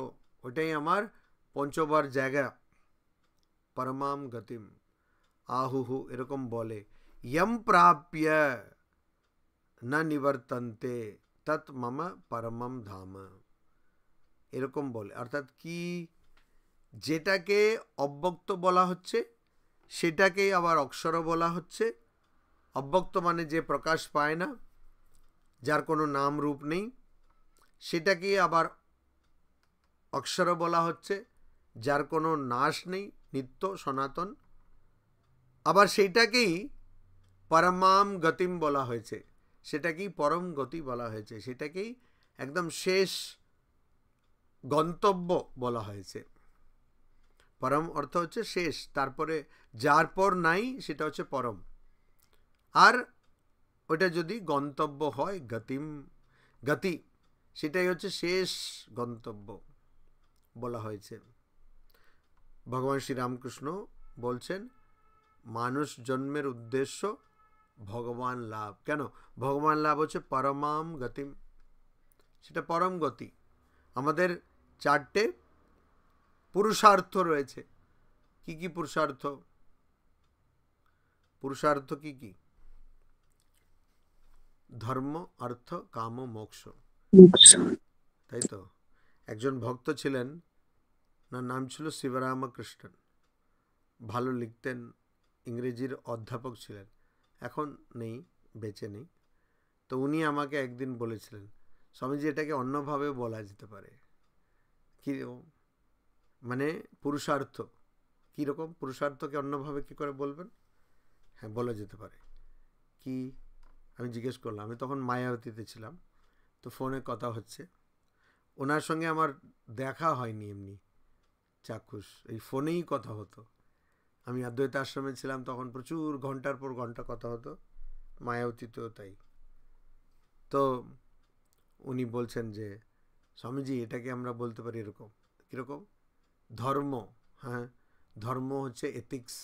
ওইটাই আমার পঞ্চবার জায়গা। পরমাম গতিম আহুহু, এরকম বলে। ইয়ম প্রাপ্য না নিবর্তন্তে তৎ মম পরমম ধাম, এরকম বলে। অর্থাৎ কি, যেটাকে অব্যক্ত বলা হচ্ছে সেটাকেই আবার অক্ষর বলা হচ্ছে। অব্যক্ত মানে যে প্রকাশ পায় না, যার কোনো নাম রূপ নেই, সেটাকেই আবার অক্ষর বলা হচ্ছে। যার কোনো নাশ নেই, নিত্য সনাতন, আবার সেইটাকেই পরমাম গতিম বলা হয়েছে, সেটাকেই পরম গতি বলা হয়েছে, সেটাকেই একদম শেষ গন্তব্য বলা হয়েছে। পরম অর্থ হচ্ছে শেষ, তারপরে যার পর নাই সেটা হচ্ছে পরম। আর ওটা যদি গন্তব্য হয় গতিম, গতি, সেটাই হচ্ছে শেষ গন্তব্য বলা হয়েছে। ভগবান শ্রীরামকৃষ্ণ বলছেন মানুষ জন্মের উদ্দেশ্য ভগবান লাভ। কেন? ভগবান লাভ হচ্ছে পরমাম গতিম, সেটা পরম গতি। আমাদের চারটে পুরুষার্থ রয়েছে। কি কি পুরুষার্থ? পুরুষার্থ কি কি? ধর্ম, অর্থ, কাম, মোক্ষ, তাই তো। একজন ভক্ত ছিলেন, ওনার নাম ছিল শিবরামকৃষ্ণন, ভালো লিখতেন, ইংরেজির অধ্যাপক ছিলেন, এখন নেই, বেঁচে নেই। তো উনি আমাকে একদিন বলেছিলেন, স্বামীজি এটাকে অন্যভাবে বলা যেতে পারে। কীরকম? মানে পুরুষার্থ কীরকম? পুরুষার্থকে অন্যভাবে কী করে বলবেন? হ্যাঁ, বলা যেতে পারে। কি? আমি জিজ্ঞেস করলাম, আমি তখন মায়াবতীতে ছিলাম, তো ফোনে কথা হচ্ছে, ওনার সঙ্গে আমার দেখা হয়নি এমনি চাক্ষুষ, এই ফোনেই কথা হতো। আমি অদ্বৈত আশ্রমে ছিলাম তখন, প্রচুর ঘন্টার পর ঘন্টা কথা হতো, মায়াবতীতেও তাই। তো উনি বলছেন যে স্বামীজি এটাকে আমরা বলতে পারি এরকম। কীরকম? ধর্ম, হ্যাঁ, ধর্ম হচ্ছে এথিক্স,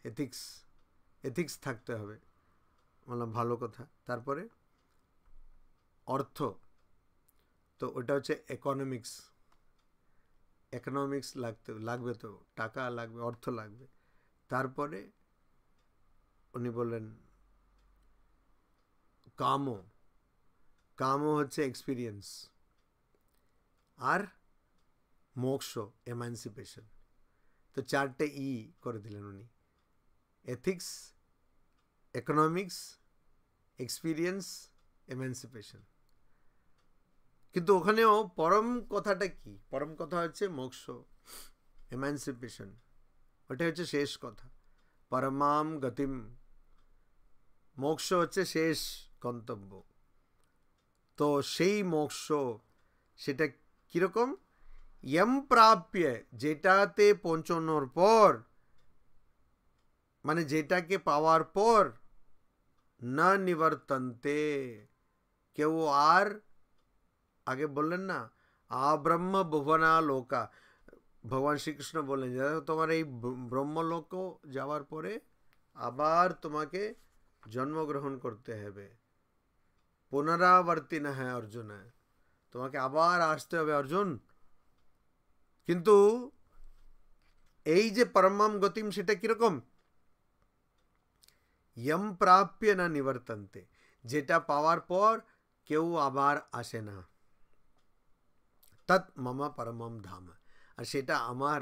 এথিক্স এথিক্স থাকতে হবে, বললাম ভালো কথা। তারপরে অর্থ, তো ওটা হচ্ছে ইকোনমিক্স, ইকোনমিক্স লাগবে, তো টাকা লাগবে, অর্থ লাগবে। তারপরে উনি বললেন কামও, কামও হচ্ছে এক্সপিরিয়েন্স, আর মোক্ষ এমানসিপেশন। তো 4টে ই করে দিলেন উনি, এথিক্স, ইকোনমিক্স, এক্সপিরিয়েন্স, এমানসিপেশন। কিন্তু ওখানেও পরম কথাটা কি? পরম কথা হচ্ছে মোক্ষ, এমানসিপেশন, ওটা হচ্ছে শেষ কথা। পরমাম গতিম, মোক্ষ হচ্ছে শেষ গন্তব্য। তো সেই মোক্ষ, সেটা কীরকম? ইয়ম প্রাপ্য, যেটাতে পৌঁছানোর পর, মানে যেটাকে পাওয়ার পর, না নিবর্তন্তে, কেউ আর, আগে বললেন না আব্রহ্ম ভুবনা লোকা, ভগবান শ্রীকৃষ্ণ বললেন যে তোমার এই ব্রহ্মলোক যাওয়ার পরে আবার তোমাকে জন্মগ্রহণ করতে হবে, পুনরাবর্তী না হ্যাঁ অর্জুন, তোমাকে আবার আসতে হবে অর্জুন। কিন্তু এই যে পরমাম গতিম, সেটা কিরকম? ইয়ম প্রাপ্য না নিবর্তন্তে, যেটা পাওয়ার পর কেউ আবার আসে না, তৎ মম পরমম ধাম, আর সেটা আমার,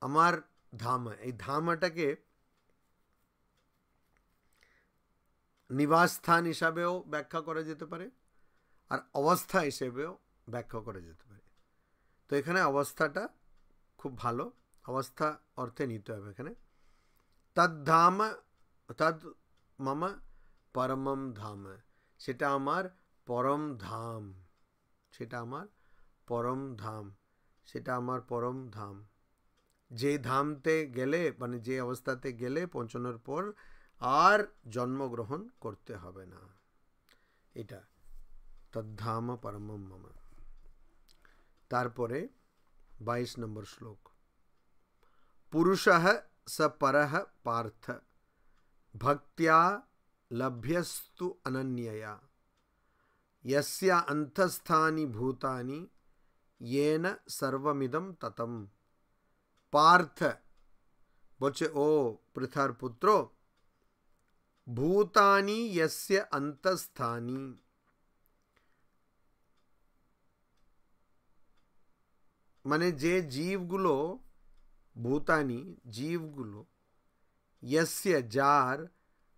আমার ধাম। এই ধামটাকে নিবাস স্থান হিসাবেও ব্যাখ্যা করা যেতে পারে, আর অবস্থা হিসেবেও ব্যাখ্যা করা যেতে পারে। তো এখানে অবস্থাটা খুব ভালো, অবস্থা অর্থে নিতে হবে এখানে। তদ্ধাম, তদ মম পরমম ধাম, সেটা আমার পরম ধাম, সেটা আমার পরম ধাম, সেটা আমার পরম ধাম। যে ধামতে গেলে, মানে যে অবস্থাতে গেলে পৌঁছানোর পর আর জন্মগ্রহণ করতে হবে না, এটা তদ্ধাম পরমম মম। তারপরে 22 নম্বর শ্লোক, পুরুষঃ স পরঃ পার্থ ভক্ত্যা লভ্যস্তু অনন্যয়া यस्य अंतस्थानि भूतानि येन सर्वमिदं ततम। पार्थ বলছে, ও পৃথার পুত্র, ভূতানি यस्य अंतस्थानि, মানে যে জীবগুলো, ভূতানি জীবগুলো, यस्य যার,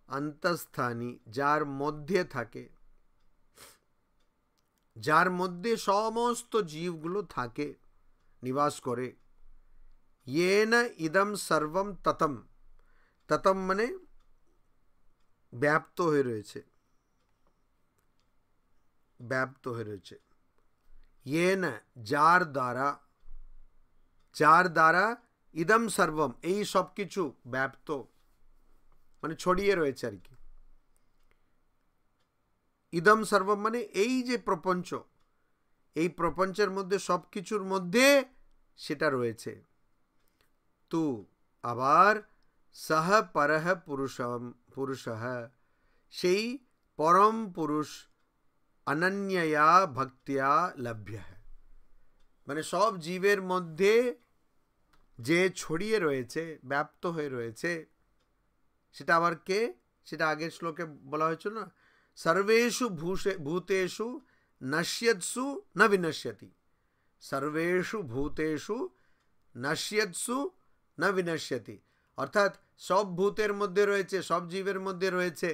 अंतस्थानि যার মধ্যে থাকে, যার মধ্যে সমস্ত জীবগুলো থাকে, নিবাস করে, येन इदम सर्वम ततम, ततम মানে ব্যাপ্ত হয়ে রয়েছে, ব্যাপ্ত হয়ে রয়েছে। येन যার দ্বারা, যার দ্বারা, ইদম সর্বম এই সব কিছু ব্যাপ্ত, মানে ছড়িয়ে রয়েছে আর কি। ইদম সর্বম মানে এই যে প্রপঞ্চ, এই প্রপঞ্চের মধ্যে সব কিছুর মধ্যে সেটা রয়েছে। তু আবার সহ পরহ পুরুষম, পুরুষঃ সেই পরম পুরুষ, অনন্যয়া ভক্তিয়া লভ্য, মানে সব জীবের মধ্যে যে ছড়িয়ে রয়েছে, ব্যাপ্ত হয়ে রয়েছে, সেটা আবার কে? সেটা আগের শ্লোকে বলা হয়েছিল না, সর্বেষু ভূতেষু নশ্যৎসু ন বিনশ্যতি, সর্বেষু ভূতেষু নশ্যৎসু ন বিনশ্যতি, অর্থাৎ সব ভূতের মধ্যে রয়েছে, সব জীবের মধ্যে রয়েছে,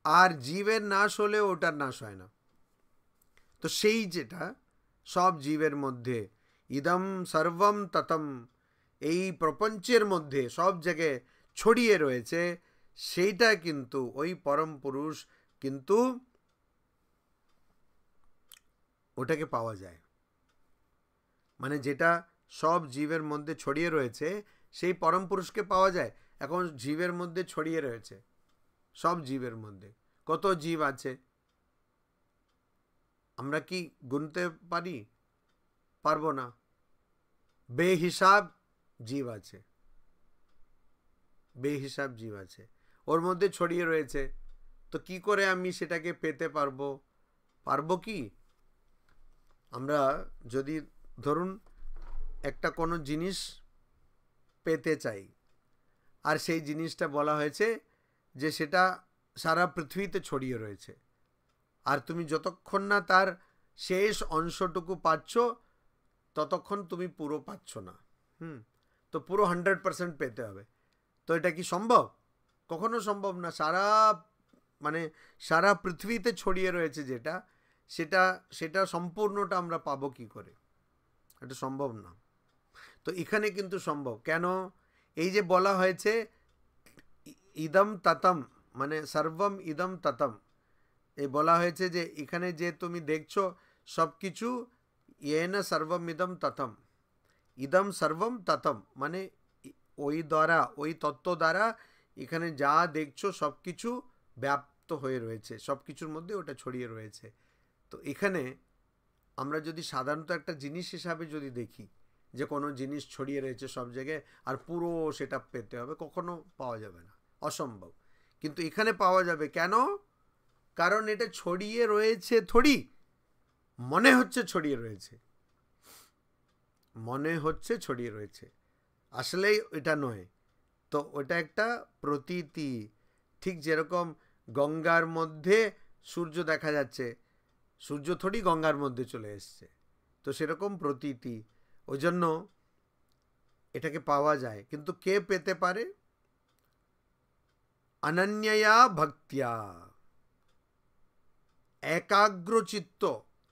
আর জীবের নাশ হলেও ওটার নাশ হয় না। তো সেই যেটা সব জীবের মধ্যে, ইদম সর্বম ততম, এই প্রপঞ্চের মধ্যে সব জায়গায় ছড়িয়ে রয়েছে, সেইটা কিন্তু ওই পরম পুরুষ, কিন্তু ওটাকে পাওয়া যায়, মানে যেটা সব জীবের মধ্যে ছড়িয়ে রয়েছে সেই পরম পুরুষকে পাওয়া যায়। এখন জীবের মধ্যে ছড়িয়ে রয়েছে, সব জীবের মধ্যে কত জীব আছে আমরা কি গুনতে পারি? পারবো না। বেহিসাব জীব আছে, বেহিসাব জীব আছে, ওর মধ্যে ছড়িয়ে রয়েছে। তো কি করে আমি সেটাকে পেতে পারবো? পারবো কি? আমরা যদি ধরুন একটা কোনো জিনিস পেতে চাই, আর সেই জিনিসটা বলা হয়েছে যে সেটা সারা পৃথিবীতে ছড়িয়ে রয়েছে, আর তুমি যতক্ষণ না তার শেষ অংশটুকু পাচ্ছ ততক্ষণ তুমি পুরো পাচ্ছ না। তো পুরো 100% পেতে হবে। তো এটা কি সম্ভব? কখনো সম্ভব না। সারা পৃথিবীতে ছড়িয়ে রয়েছে যেটা, সেটা সম্পূর্ণটা আমরা পাবো কি করে? এটা সম্ভব না। তো এখানে কিন্তু সম্ভব। কেন? এই যে বলা হয়েছে ইদম ততম, মানে সর্বম ইদম ততম, এই বলা হয়েছে যে এখানে যে তুমি দেখছো সব কিছু येन सर्वम इदम ततम, ইদম সর্বম ততম, মানে ওই দ্বারা, ওই তত্ত্ব দ্বারা এখানে যা দেখছো সব কিছু ব্যাপ্ত হয়ে রয়েছে, সব কিছুর মধ্যে ওটা ছড়িয়ে রয়েছে। তো এখানে আমরা যদি সাধারণত একটা জিনিস হিসাবে যদি দেখি যে কোনো জিনিস ছড়িয়ে রয়েছে সব জায়গায় আর পুরো সেটা পেতে হবে, কখনো পাওয়া যাবে না, অসম্ভব। কিন্তু এখানে পাওয়া যাবে। কেন? কারণ এটা ছড়িয়ে রয়েছে থোড়ি, মনে হচ্ছে ছড়িয়ে রয়েছে, মনে হচ্ছে ছড়িয়ে রয়েছে, আসলেই এটা নয়। তো ওটা একটা প্রতীতি। ঠিক যেরকম গঙ্গার মধ্যে সূর্য দেখা যাচ্ছে, সূর্য থোড়ি গঙ্গার মধ্যে চলে এসছে, তো সেরকম প্রতীতি। ওই জন্য এটাকে পাওয়া যায়। কিন্তু কে পেতে পারে? অনন্যয়া ভক্তিয়া, একাগ্রচিত্ত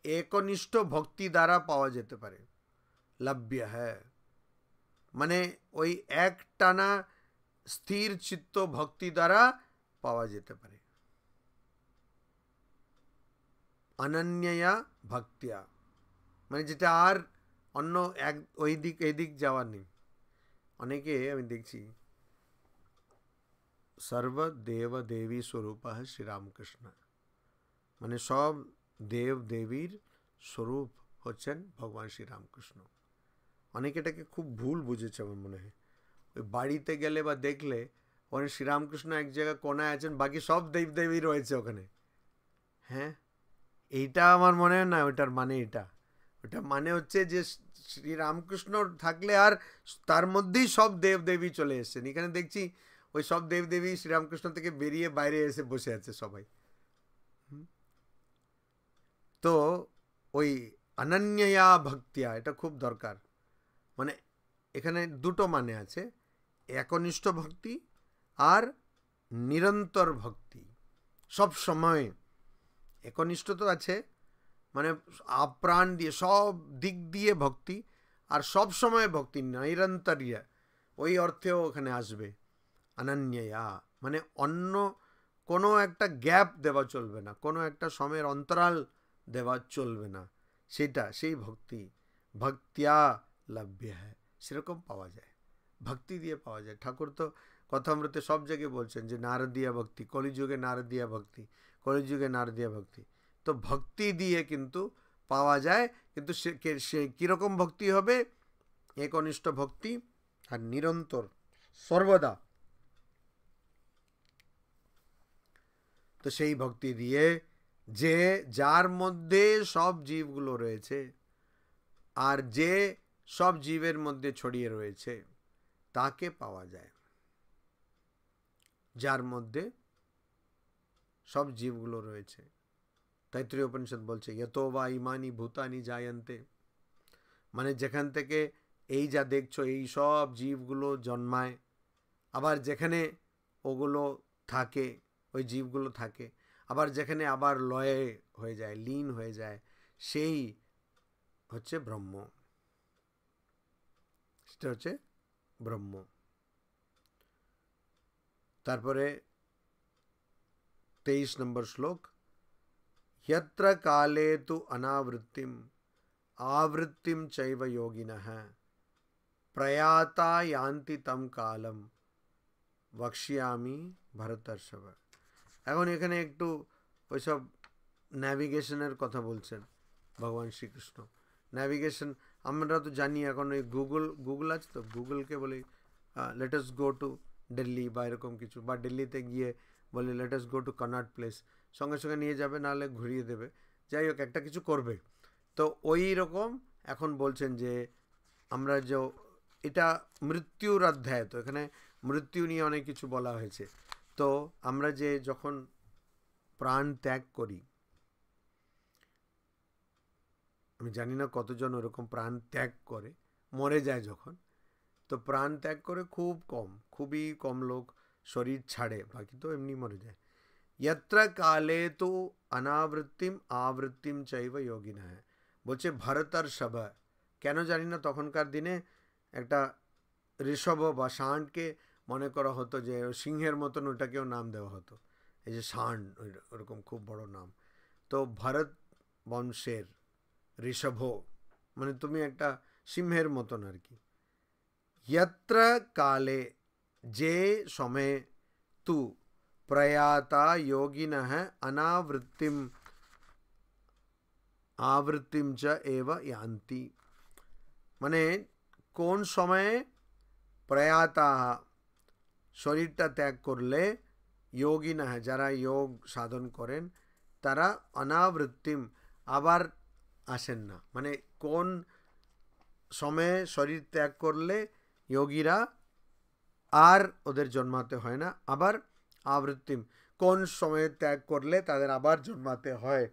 একনিষ্ঠ ভক্তি দ্বারা পাওয়া যেতে পারে। লভ্য হ্যায়, মানে ওই এক টানা স্থির চিত্ত ভক্তি দ্বারা পাওয়া যেতে পারে। অনন্যয়া ভক্তিয়া, মানে যেটা আর অন্য এক ওই দিক এদিক যাওয়ার নেই। অনেকে আমি দেখছি সর্বদেব দেবী স্বরূপ শ্রীরামকৃষ্ণ, মানে সব দেব দেবীর স্বরূপ হচ্ছেন ভগবান শ্রীরামকৃষ্ণ। অনেকে এটাকে খুব ভুল বুঝেছে আমার মনে হয়। ওই বাড়িতে গেলে বা দেখলে ওখানে শ্রীরামকৃষ্ণ এক জায়গায় কোনায় আছেন, বাকি সব দেব দেবী রয়েছে ওখানে। হ্যাঁ, এইটা আমার মনে হয় না ওটার মানে। ওটা মানে হচ্ছে যে শ্রীরামকৃষ্ণ থাকলে আর তার মধ্যেই সব দেব দেবী চলে এসছেন। এখানে দেখছি ওই সব দেব দেবী শ্রীরামকৃষ্ণ থেকে বেরিয়ে বাইরে এসে বসে আছে সবাই। তো ওই অনন্যয়া ভক্তিয়া, এটা খুব দরকার। মানে এখানে দুটো মানে আছে, একনিষ্ঠ ভক্তি আর নিরন্তর ভক্তি। সব সময় একনিষ্ঠ তো আছে, মানে আপ্রাণ দিয়ে সব দিক দিয়ে ভক্তি, আর সব সময় ভক্তি নিরন্তরিয়া, ওই অর্থেও ওখানে আসবে অনন্যয়া। মানে অন্য কোনো একটা গ্যাপ দেওয়া চলবে না, কোনো একটা সময়ের অন্তরাল দেওয়া চলবে না, সেটা সেই ভক্তি। ভক্তিয়া লভ্য হ্যায়, সেরকম পাওয়া যায়, ভক্তি দিয়ে পাওয়া যায়। ঠাকুর তো কথামৃতে সব জায়গায় বলছেন যে নারদীয়া ভক্তি, কলিযুগে নারদীয়া ভক্তি, কলিযুগে নারদীয়া ভক্তি। তো ভক্তি দিয়ে কিন্তু পাওয়া যায়। কিন্তু সে কীরকম ভক্তি হবে? একনিষ্ঠ ভক্তি আর নিরন্তর, সর্বদা। তো সেই ভক্তি দিয়ে যে যার মধ্যে সব জীবগুলো রয়েছে আর যে সব জীবের মধ্যে ছড়িয়ে রয়েছে তাকে পাওয়া যায়। যার মধ্যে সব জীবগুলো রয়েছে। তৈত্রীয় উপনিষদ বলছে ইয়তো বা ইমানি ভূতানি জায়ন্তে, মানে যেখান থেকে এই যা দেখছো এই সব জীবগুলো জন্মায়, আবার যেখানে ওগুলো থাকে, ওই জীবগুলো থাকে, আবার যেখানে আবার লয়ে হয়ে যায়, লীন হয়ে যায়, সেই হচ্ছে ব্রহ্ম, সেটা হচ্ছে ব্রহ্ম। তারপরে 23 নম্বর শ্লোক, यत्र काले तु अनावृत्तिम आवृत्तिम चैव योगिनः प्रयाता यान्ति तम कालम वक्ष्यामि भरतर्षभ। এখন এখানে একটু ওইসব ন্যাভিগেশনের কথা বলছেন ভগবান শ্রীকৃষ্ণ। ন্যাভিগেশন আমরা তো জানি এখন ওই গুগল আছে তো, গুগলকে বলি let us go to Delhi বা এরকম কিছু, বা দিল্লিতে গিয়ে বলি let us go to Connaught place, সঙ্গে সঙ্গে নিয়ে যাবে, নাহলে ঘুরিয়ে দেবে, যাই হোক একটা কিছু করবে। তো ওই রকম এখন বলছেন যে আমরা যে এটা মৃত্যুর অধ্যায়, তো এখানে মৃত্যু নিয়ে অনেক কিছু বলা হয়েছে। তো আমরা যে যখন প্রাণ ত্যাগ করি, আমি জানি না কতজন ওরকম প্রাণ ত্যাগ করে, মরে যায় যখন, তো প্রাণ ত্যাগ করে খুবই কম লোক শরীর ছাড়ে, বাকি তো এমনি মরে যায়। यत्र काले तो अनावृत्तिम आवृत्तिम चैव योगिना है, বলছে ভরতর্ষভ, কেন জানি না তখনকার দিনে একটা ঋষভ বা ষাঁড়কে মনে করা হতো যে সিংহের মতন, ওটাকেও নাম দেওয়া হতো, এই যে ষাঁড় ওরকম খুব বড় নাম। তো ভরত বংশের ঋষভ মানে তুমি একটা সিংহের মতন আর কি। यत्र काले, যে সময়ে, তু प्रयाता योगिनः अनावृत्तिम आवृत्तिम च एव यान्ति, মানে কোন সময়ে প্রয়াতা শরীরটা ত্যাগ করলে, যোগিনः যারা যোগ সাধন করেন, তারা অনাবৃত্তিম আবার আসেন না, মানে কোন সময়ে শরীর ত্যাগ করলে যোগীরা আর ওদের জন্মাতে হয় না, আবার आवृत्तिम কোন সময়ে ত্যাগ করলে তাদের আবার জন্মাতে হয়,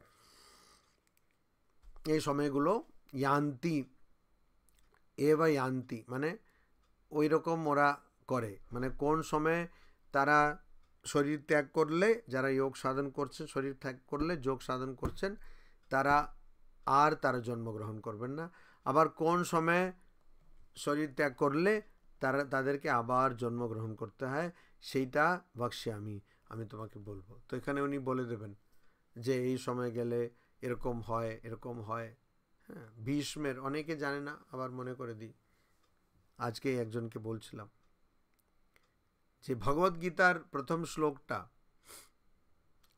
এই সময়গুলো यान्ति एव यान्ति মানে ওই রকম ওরা করে, মানে কোন সময়ে তারা শরীর ত্যাগ করলে, যারা যোগ সাধন করছেন, শরীর ত্যাগ করলে যোগ সাধন করছেন, তারা জন্মগ্রহণ করবেন না, আবার কোন সময়ে শরীর ত্যাগ করলে তাদেরকে আবার জন্মগ্রহণ করতে হয়, সেইটা ভাষ্যে আমি তোমাকে বলবো। তো এখানে উনি বলে দেবেন যে এই সময় গেলে এরকম হয়, এরকম হয়। হ্যাঁ, ভীষ্মের অনেকে জানে না, আবার মনে করে দিই, আজকে একজনকে বলছিলাম যে ভগবদ্গীতার প্রথম শ্লোকটা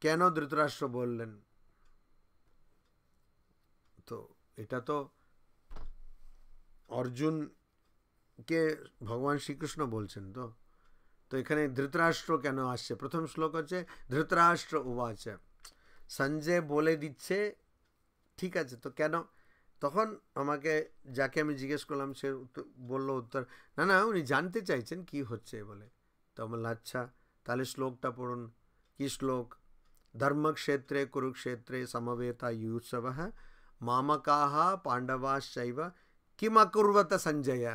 কেন ধৃতরাষ্ট্র বললেন, তো এটা তো অর্জুনকে ভগবান শ্রীকৃষ্ণ বলছেন। তো এখানে ধৃতরাষ্ট্র কেন আসছে, প্রথম শ্লোক হচ্ছে ধৃতরাষ্ট্র উবাচ, সঞ্জয় বলে দিচ্ছে, ঠিক আছে, তো কেন, তখন আমাকে যাকে আমি জিজ্ঞেস করলাম সে বলল উত্তর, না না উনি জানতে চাইছেন কি হচ্ছে বলে। তো বললাম আচ্ছা, তাহলে শ্লোকটা পড়ুন। কি শ্লোক? ধর্মক্ষেত্রে কুরুক্ষেত্রে সমবেতা युत्सव मामकाः पांडवाश्चैव किम अकुर्वत সঞ্জয়।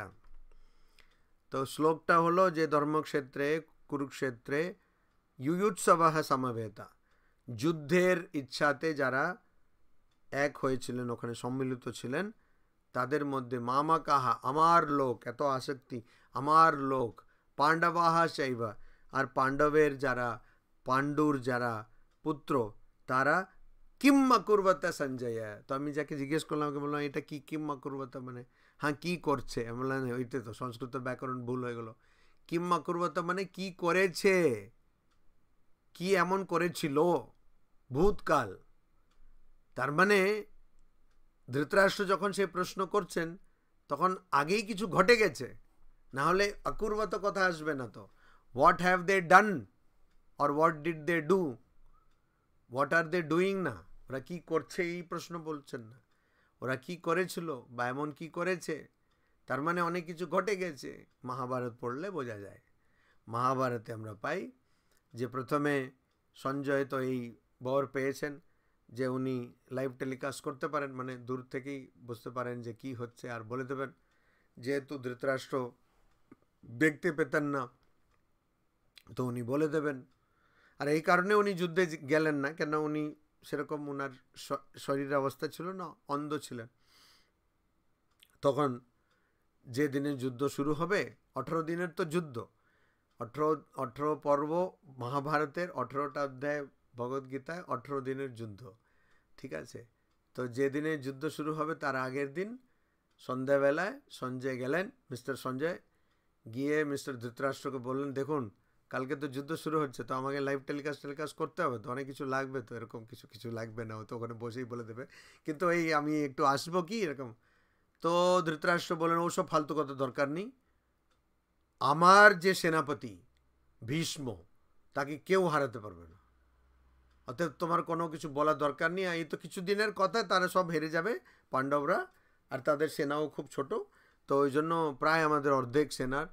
তো শ্লোকটা হলো যে ধর্মক্ষেত্রে কুরুক্ষেত্রে युत्सव সমবেতা, যুদ্ধের ইচ্ছাতে যারা এক হয়েছিলেন, ওখানে সম্মিলিত ছিলেন, তাদের মধ্যে মামাকাহা আমার লোক, এত আসক্তি আমার লোক, পাণ্ডবাহা চৈব আর পাণ্ডবের যারা, পাণ্ডুর যারা পুত্র, তারা কিম অকুর্বত সঞ্জয়। তো আমি যাকে জিজ্ঞেস করলাম, আমাকে বললাম এটা কি কিম অকুর্বত মানে, হ্যাঁ কি করছে, আমি বললাম ওইতে তো সংস্কৃত ব্যাকরণ ভুল হয়ে গেল, কিম অকুর্বত মানে কি করেছে, কি এমন করেছিল ভূতকাল। তার মানে ধৃতরাষ্ট্র যখন সে প্রশ্ন করছেন তখন আগেই কিছু ঘটে গেছে, না হলে অকুর্বত কথা আসবে না। তো what have they done or what did they do, what are they doing না, ওরা কি করছে এই প্রশ্ন বলছেন না, ওরা কি করেছিল বা এমন কি করেছে, তার মানে অনেক কিছু ঘটে গেছে। মহাভারত পড়লে বোঝা যায়। মহাভারতে আমরা পাই যে প্রথমে সঞ্জয় তো এই বর পেয়েছেন যে উনি লাইভ টেলিকাস্ট করতে পারেন, মানে দূর থেকেই বুঝতে পারেন যে কি হচ্ছে আর বলে দেবেন, যেহেতু ধৃতরাষ্ট্র দেখতে পেতেন না তো উনি বলে দেবেন। আর এই কারণে উনি যুদ্ধে গেলেন না, কেন উনি সেরকম ওনার শরীরের অবস্থা ছিল না, অন্ধ ছিলেন। তখন যে দিনে যুদ্ধ শুরু হবে, 18 দিনের তো যুদ্ধ, 18 পর্ব মহাভারতের, 18টা অধ্যায় ভগবদ্গীতায়, 18 দিনের যুদ্ধ, ঠিক আছে। তো যেদিনে যুদ্ধ শুরু হবে তার আগের দিন সন্ধ্যাবেলায় সঞ্জয় গেলেন, মিস্টার সঞ্জয় গিয়ে মিস্টার ধৃতরাষ্ট্রকে বললেন, দেখুন কালকে তো যুদ্ধ শুরু হচ্ছে, তো আমাকে লাইভ টেলিকাস্ট করতে হবে, তো অনেক কিছু লাগবে, তো এরকম কিছু লাগবে না, তো ওখানে বসেই বলে দেবে, কিন্তু এই আমি একটু আসবো কি এরকম। তো ধৃতরাষ্ট্র বলেন ওসব ফালতু কথা দরকার নেই, আমার যে সেনাপতি ভীষ্ম তাকে কেউ হারাতে পারবে না, অতএব তোমার কোনো কিছু বলার দরকার নেই, এই তো কিছু দিনের কথা, তারা সব হেরে যাবে পাণ্ডবরা, আর তাদের সেনাও খুব ছোট, তো ওই জন্য প্রায় আমাদের অর্ধেক সেনার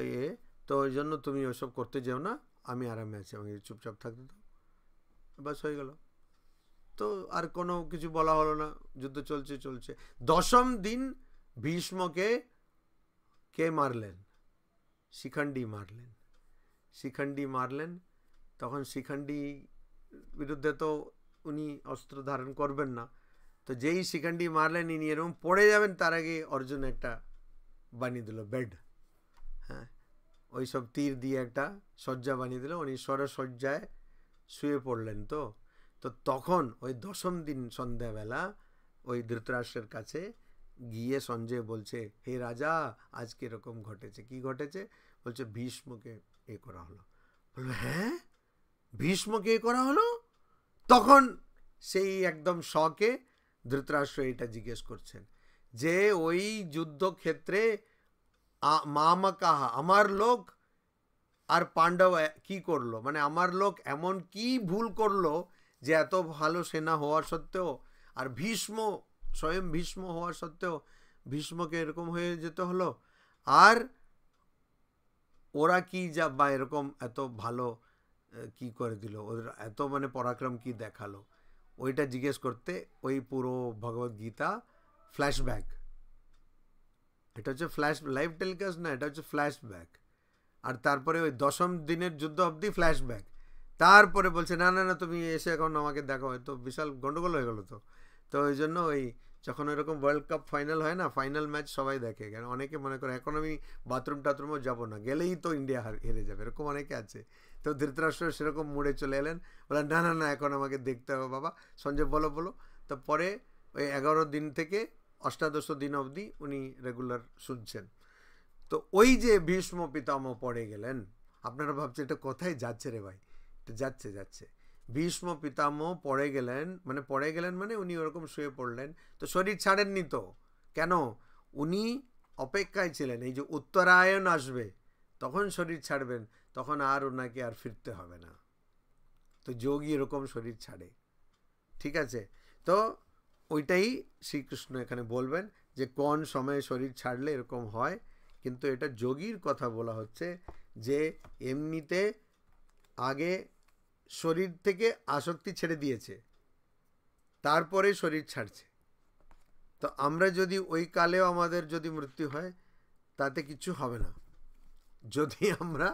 ইয়ে, তো ওই জন্য তুমি ওসব করতে যেও না, আমি আরামে আছি, আমাকে চুপচাপ থাকতে দাও, বাস হয়ে গেল। তো আর কোনো কিছু বলা হলো না, যুদ্ধ চলছে চলছে। দশম দিন ভীষ্মকে কে মারলেন? শিখণ্ডী মারলেন। শিখণ্ডী মারলেন, তখন শিখণ্ডী বিরুদ্ধে তো উনি অস্ত্র ধারণ করবেন না, তো যেই শিখণ্ডী মারলেন ইনি এরকম পড়ে যাবেন তার আগে অর্জুন একটা বানিয়ে দিল বেড, হ্যাঁ, ওই সব তীর দিয়ে একটা শয্যা বানিয়ে দিল, উনি সরসজ্জায় শুয়ে পড়লেন। তো তো তখন ওই দশম দিন সন্ধ্যাবেলা ওই ধৃতরাষ্ট্রের কাছে গিয়ে সঞ্জয় বলছে, হে রাজা আজকে এরকম ঘটেছে। কি ঘটেছে? বলছে ভীষ্মকে এ করা হলো। বললো হ্যাঁ, ভীষ্মকে এ করা হলো? তখন সেই একদম শকে ধৃতরাষ্ট্র এটা জিজ্ঞেস করছেন যে ওই যুদ্ধক্ষেত্রে মামাকাহা আমার লোক আর পাণ্ডব কি করলো, মানে আমার লোক এমন কি ভুল করলো যে এত ভালো সেনা হওয়ার সত্ত্বেও, আর ভীষ্ম স্বয়ং ভীষ্ম হওয়ার সত্ত্বেও ভীষ্মকে এরকম হয়ে যেতে হলো, আর ওরা কি যা বা এরকম এত ভালো কি করে দিল, ওদের এত মানে পরাক্রম কি দেখালো, ওইটা জিজ্ঞেস করতে ওই পুরো ভগবদ্গীতা ফ্ল্যাশব্যাক, এটা হচ্ছে ফ্ল্যাশ লাইভ টেলিকাস্ট না, এটা হচ্ছে ফ্ল্যাশব্যাক, আর তারপরে ওই দশম দিনের যুদ্ধ অবধি ফ্ল্যাশব্যাক, তারপরে বলছে না না না তুমি এসে এখন আমাকে দেখো, তো বিশাল গন্ডগোল হয়ে গেলো। তো তো ওই জন্য ওই যখন এরকম ওয়ার্ল্ড কাপ ফাইনাল হয় না, ফাইনাল ম্যাচ সবাই দেখে, কেন অনেকে মনে করে এখন আমি বাথরুম টাথরুমও যাবো না, গেলেই তো ইন্ডিয়া হেরে যাবে, এরকম অনেকে আছে। তো ধৃতরাষ্ট্র সেরকম মুড়ে চলে এলেন, বললেন না না না এখন আমাকে দেখতে হবে বাবা। সঞ্জয় বলো বলো। তো পরে ওই 11 দিন থেকে অষ্টাদশ দিন অবধি উনি রেগুলার শুনছেন। তো ওই যে ভীষ্ম পিতামহ পড়ে গেলেন, আপনারা ভাবছেন এটা কোথায় যাচ্ছে রে ভাই, এটা যাচ্ছে যাচ্ছে ভীষ্ম পিতামহ পড়ে গেলেন, মানে উনি ওরকম শুয়ে পড়লেন, তো শরীর ছাড়েননি তো, কেন? উনি অপেক্ষায় ছিলেন এই যে উত্তরায়ণ আসবে তখন শরীর ছাড়বেন, তখন আর ওনাকে আর ফিরতে হবে না। তো যোগী এরকম শরীর ছাড়ে, ঠিক আছে? তো ওইটাই শ্রীকৃষ্ণ এখানে বলবেন যে কোন সময়ে শরীর ছাড়লে এরকম হয়, কিন্তু এটা যোগীর কথা বলা হচ্ছে যে এমনিতে আগে শরীর থেকে আসক্তি ছেড়ে দিয়েছে, তারপরে শরীর ছাড়ছে। তো আমরা যদি ওই কালেও আমাদের যদি মৃত্যু হয় তাতে কিছু হবে না, যদি আমরা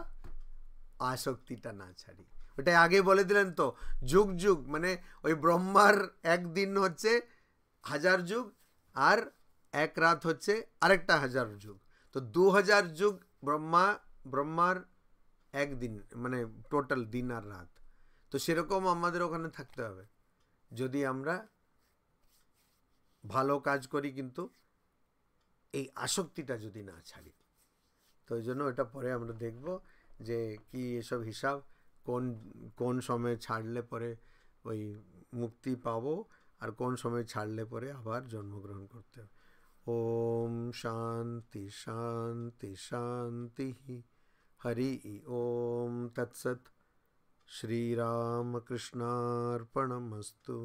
আসক্তিটা না ছাড়ি। ওটাই আগে বলে দিলেন তো, যুগ যুগ মানে ওই ব্রহ্মার একদিন হচ্ছে 1000 যুগ, আর এক রাত হচ্ছে আরেকটা 1000 যুগ, তো 2000 যুগ ব্রহ্মার একদিন, মানে টোটাল দিন আর রাত। তো সেরকম আমাদের ওখানে থাকতে হবে যদি আমরা ভালো কাজ করি, কিন্তু এই আসক্তিটা যদি না ছাড়ি। তো ওই জন্য এটা পরে আমরা দেখব যে কি এসব হিসাব, কোন কোন সময় ছাড়লে পরে ওই মুক্তি পাবো, আর কোন সময় ছাড়লে পরে আবার জন্মগ্রহণ করতে হবে। ওম শান্তি শান্তি শান্তি। হরি ওম তৎসৎ। শ্রীরামকৃষ্ণার্পণমস্তু।